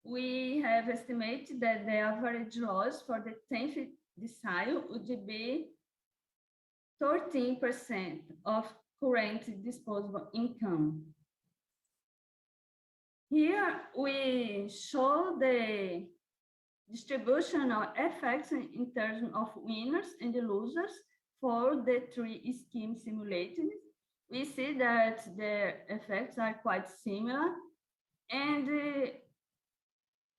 We have estimated that the average loss for the 10th decile would be 13% of current disposable income. Here we show the distributional effects in terms of winners and losers for the 3 schemes simulated. We see that the effects are quite similar, and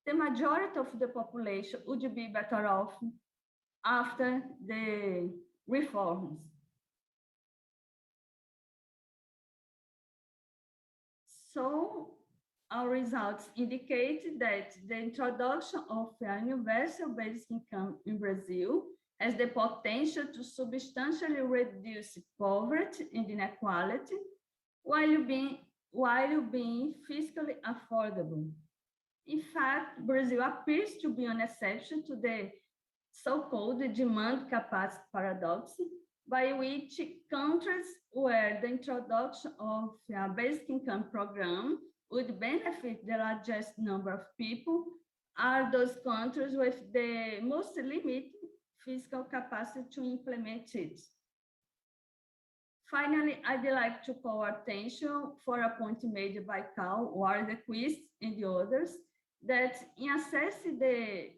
the majority of the population would be better off after the reforms. So our results indicate that the introduction of a universal basic income in Brazil has the potential to substantially reduce poverty and inequality while being fiscally affordable. In fact, Brazil appears to be an exception to the so-called demand capacity paradox, by which countries where the introduction of a basic income program would benefit the largest number of people are those countries with the most limited fiscal capacity to implement it. Finally, I'd like to call attention for a point made by Carl Wardequist and the others, that in assessing the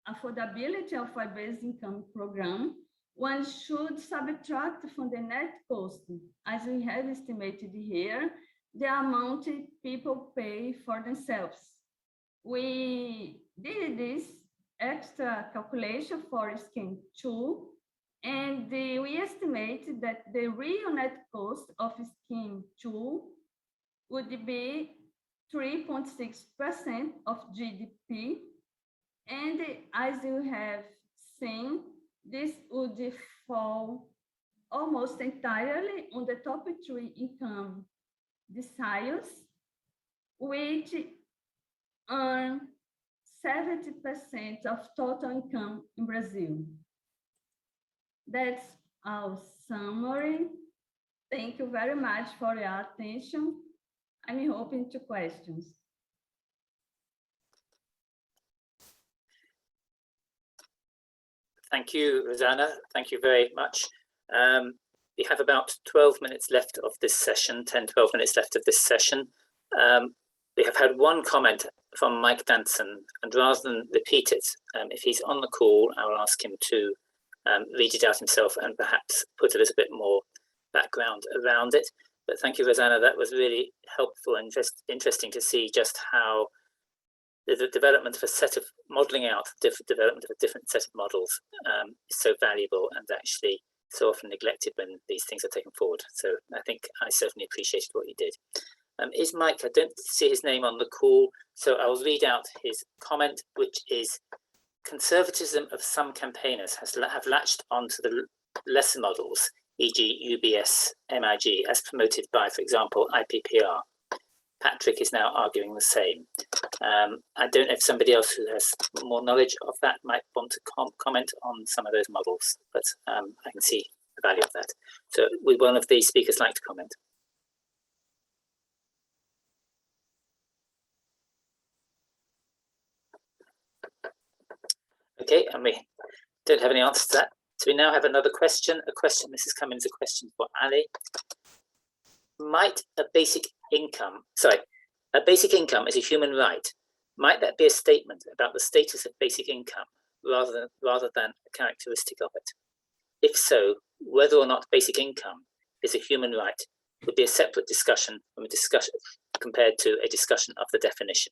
affordability of a basic income program, one should subtract from the net cost, as we have estimated here, the amount people pay for themselves. We did this extra calculation for scheme 2, and we estimated that the real net cost of scheme 2 would be 3.6% of GDP. And as you have seen, this would fall almost entirely on the top 3 income deciles, which earn 70% of total income in Brazil. That's our summary. Thank you very much for your attention. I'm open to questions. Thank you, Rosanna. Thank you very much. We have about 12 minutes left of this session, 10, 12 minutes left of this session. We have had one comment from Mike Danson, and rather than repeat it, if he's on the call, I will ask him to read it out himself and perhaps put a little bit more background around it. But thank you, Rosanna. That was really helpful and just interesting to see just how the development of a set of modeling out development of a different set of models is so valuable and actually so often neglected when these things are taken forward. So I think I certainly appreciated what you did. Is Mike, I don't see his name on the call, so I'll read out his comment, which is: conservatism of some campaigners have latched onto the lesser models, e.g. UBS, MIG, as promoted by, for example, IPPR. Patrick is now arguing the same. I don't know if somebody else who has more knowledge of that might want to comment on some of those models, but I can see the value of that. So would one of the speakers like to comment? Okay, and we don't have any answers to that. So we now have another question. This is coming as a question for Ali. Might a basic income is a human right. Might that be a statement about the status of basic income rather than a characteristic of it? If so, whether or not basic income is a human right would be a separate discussion from a discussion compared to a discussion of the definition.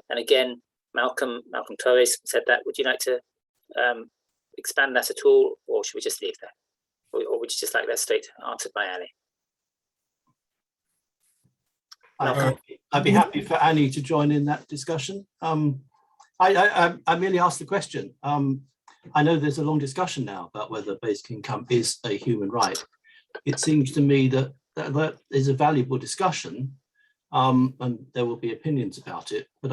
And again, Malcolm Torres said that. Would you like to expand that at all, or should we just leave that? Or would you just like that straight answered by Ali? I'd be happy for Annie to join in that discussion. I merely asked the question. I know there's a long discussion now about whether basic income is a human right. It seems to me that is a valuable discussion, and there will be opinions about it, but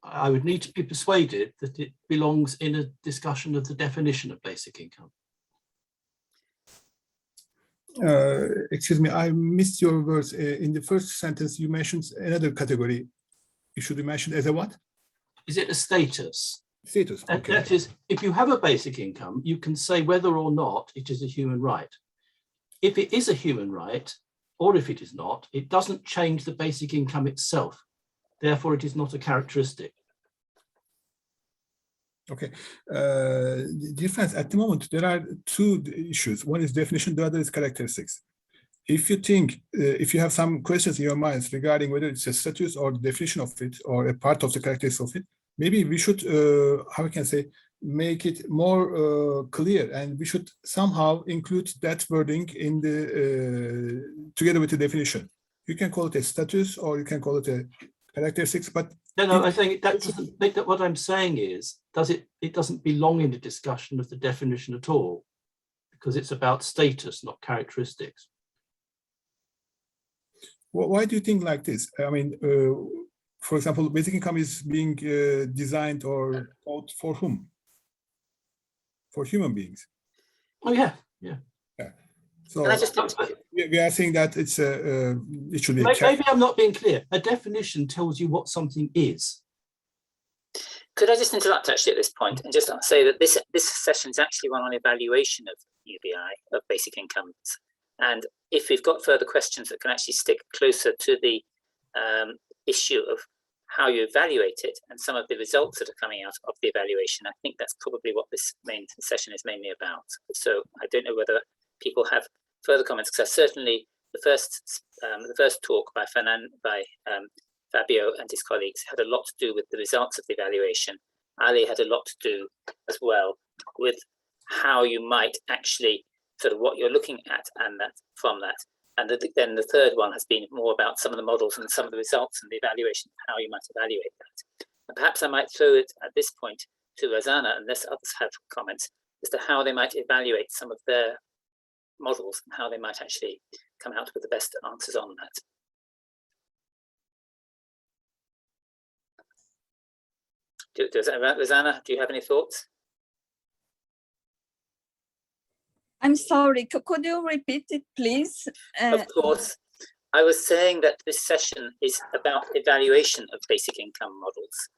I would need to be persuaded that it belongs in a discussion of the definition of basic income. Excuse me, I missed your words. In the first sentence, you mentioned another category. It should be mentioned as a what? Is it a status? Status, okay. That is, if you have a basic income, you can say whether or not it is a human right. If it is a human right, or if it is not, it doesn't change the basic income itself. Therefore, it is not a characteristic. Okay. The difference at the moment, there are two issues. One is definition, the other is characteristics. If you think, if you have some questions in your minds regarding whether it's a status or the definition of it or a part of the characteristics of it, maybe we should, how we can say, make it more clear, and we should somehow include that wording in the together with the definition. You can call it a status or you can call it a characteristics, but no, I think that doesn't make that. What I'm saying is, it doesn't belong in the discussion of the definition at all, because it's about status, not characteristics. Well, why do you think like this? I mean, for example, basic income is being designed or taught for whom? For human beings. Oh yeah, yeah. So Can I just we are saying that it's it should be. Maybe I'm not being clear. A definition tells you what something is. Could I just interrupt actually at this point and just say that this session is actually one on evaluation of UBI, of basic incomes. And if we've got further questions that can actually stick closer to the issue of how you evaluate it and some of the results that are coming out of the evaluation, I think that's probably what this main session is mainly about. So I don't know whether people have further comments, because certainly the first talk by Fabio and his colleagues had a lot to do with the results of the evaluation. Ali had a lot to do as well with how you might actually sort of what you're looking at and that from that. And then the third one has been more about some of the models and some of the results and the evaluation of how you might evaluate that. And perhaps I might throw it at this point to Rosanna, unless others have comments, as to how they might evaluate some of their models and how they might actually come out with the best answers on that. Rosanna, do you have any thoughts? I'm sorry, could you repeat it, please? Of course. I was saying that this session is about evaluation of basic income models.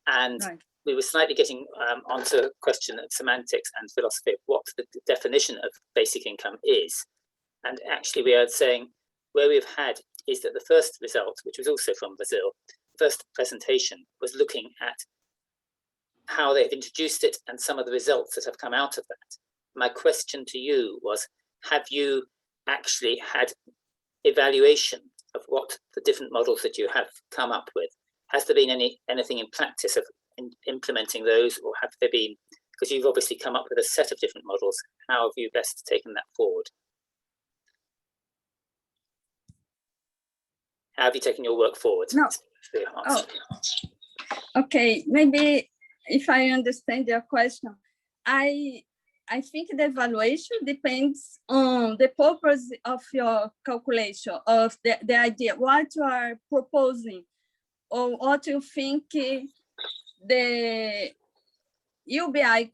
And right. We were slightly getting onto a question of semantics and philosophy of what the definition of basic income is. And actually we are saying where we've had is that the first result, which was also from Brazil, first presentation was looking at how they've introduced it and some of the results that have come out of that. My question to you was, have you actually had evaluation of what the different models that you have come up with? Has there been anything in practice of implementing those, or have there been, because you've obviously come up with a set of different models, how have you best taken that forward? How have you taken your work forward? No. Oh. Okay, maybe if I understand your question, I think the evaluation depends on the purpose of your calculation, of the idea, what you are proposing, or what you think the UBI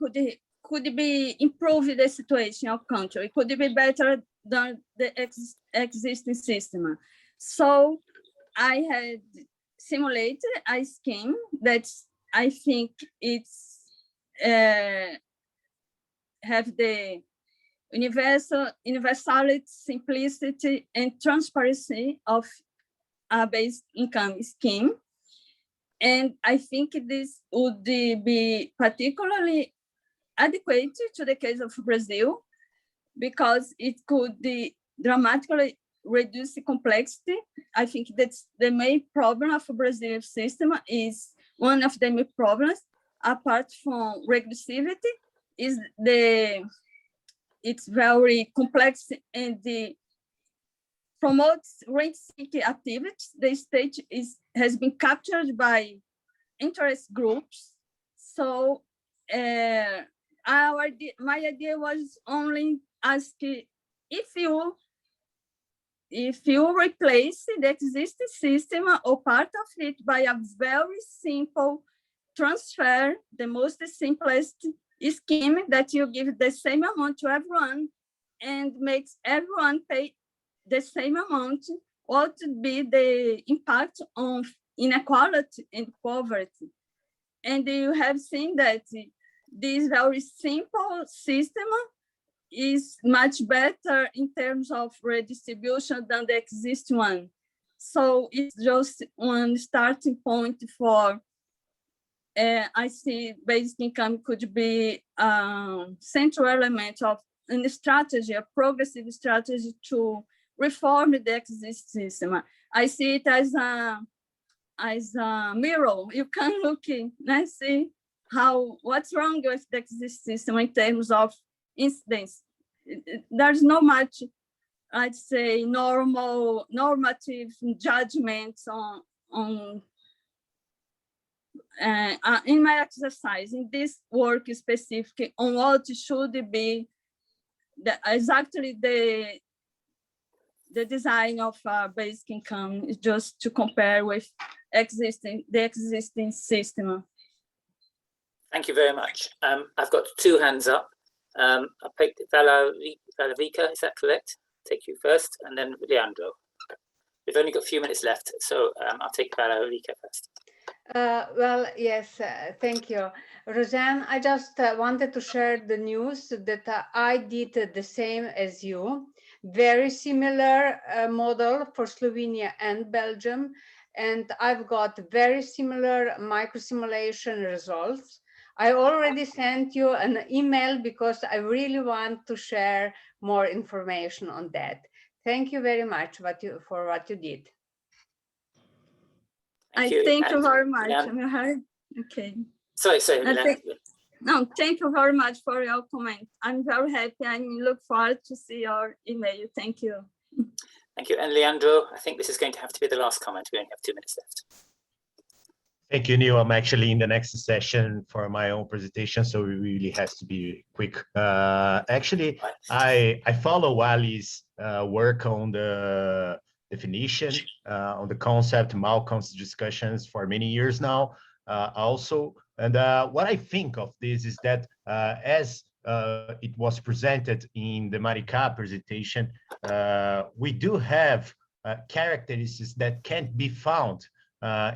could be improve the situation of country. It could be better than the existing system. So I had simulated a scheme that I think it's have the universality, simplicity, and transparency of a basic income scheme. And I think this would be particularly adequate to the case of Brazil, because it could dramatically reduce the complexity. I think that's the main problem of the Brazilian system, is one of the main problems, apart from regressivity, is it's very complex and promotes rent-seeking activities. The state has been captured by interest groups. So my idea was only ask if you replace the existing system or part of it by a very simple transfer, the most simplest scheme that you give the same amount to everyone and makes everyone pay the same amount, what would be the impact on inequality and poverty? And you have seen that this very simple system is much better in terms of redistribution than the existing one. So it's just one starting point for, I see basic income could be a central element of a strategy, a progressive strategy to reform the existing system. I see it as a mirror. You can look in and see what's wrong with the existing system in terms of incidence. There's not much, I'd say, normative judgments on in my exercise, in this work specifically, on what should be exactly the design of basic income, is just to compare with the existing system. Thank you very much. I've got two hands up. I'll pick Valerika, is that correct? Take you first, and then Leandro. We've only got a few minutes left, so I'll take Valerika first. Well, yes, thank you. Roseanne, I just wanted to share the news that I did the same as you. Very similar model for Slovenia and Belgium, and I've got very similar microsimulation results. I already sent you an email because I really want to share more information on that. Thank you very much for what you did. Thank you. Thank you very much. Yeah. Okay. Sorry. No, thank you very much for your comment. I'm very happy. I look forward to see your email. Thank you. Thank you. And Leandro, I think this is going to have to be the last comment. We only have 2 minutes left. Thank you, Neil. I'm actually in the next session for my own presentation, so it really has to be quick. Actually, I follow Ali's work on the definition, on the concept, Malcolm's discussions for many years now also. And what I think of this is that as it was presented in the Maricá presentation, we do have characteristics that can't be found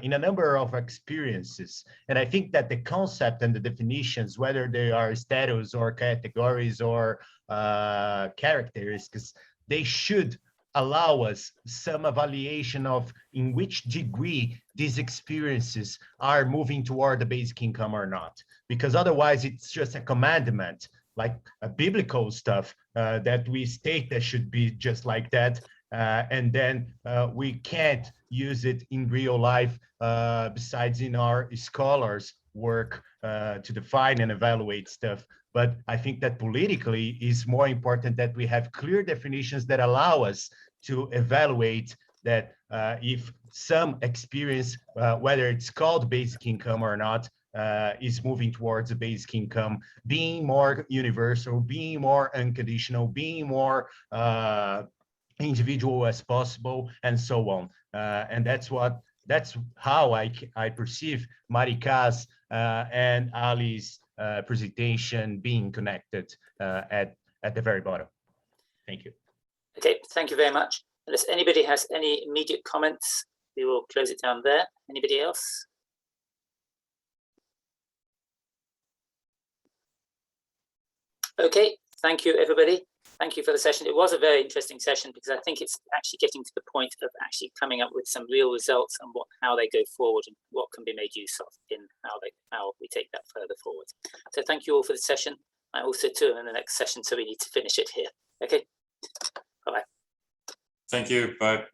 in a number of experiences. And I think that the concept and the definitions, whether they are status or categories or characteristics, they should allow us some evaluation of in which degree these experiences are moving toward the basic income or not. Because otherwise it's just a commandment, like a biblical stuff that we state that should be just like that. And then we can't use it in real life besides in our scholars' work to define and evaluate stuff. But I think that politically is more important that we have clear definitions that allow us to evaluate that if some experience, whether it's called basic income or not, is moving towards a basic income, being more universal, being more unconditional, being more individual as possible, and so on. And that's how I perceive Maricá's and Ali's presentation being connected at the very bottom. Thank you. Okay, thank you very much. Unless anybody has any immediate comments, we will close it down there. Anybody else? Okay, thank you, everybody. Thank you for the session. It was a very interesting session because I think it's actually getting to the point of actually coming up with some real results and how they go forward and what can be made use of in how we take that further forward. So thank you all for the session. I also too am in the next session, so we need to finish it here. Okay, bye-bye. Thank you. Bye.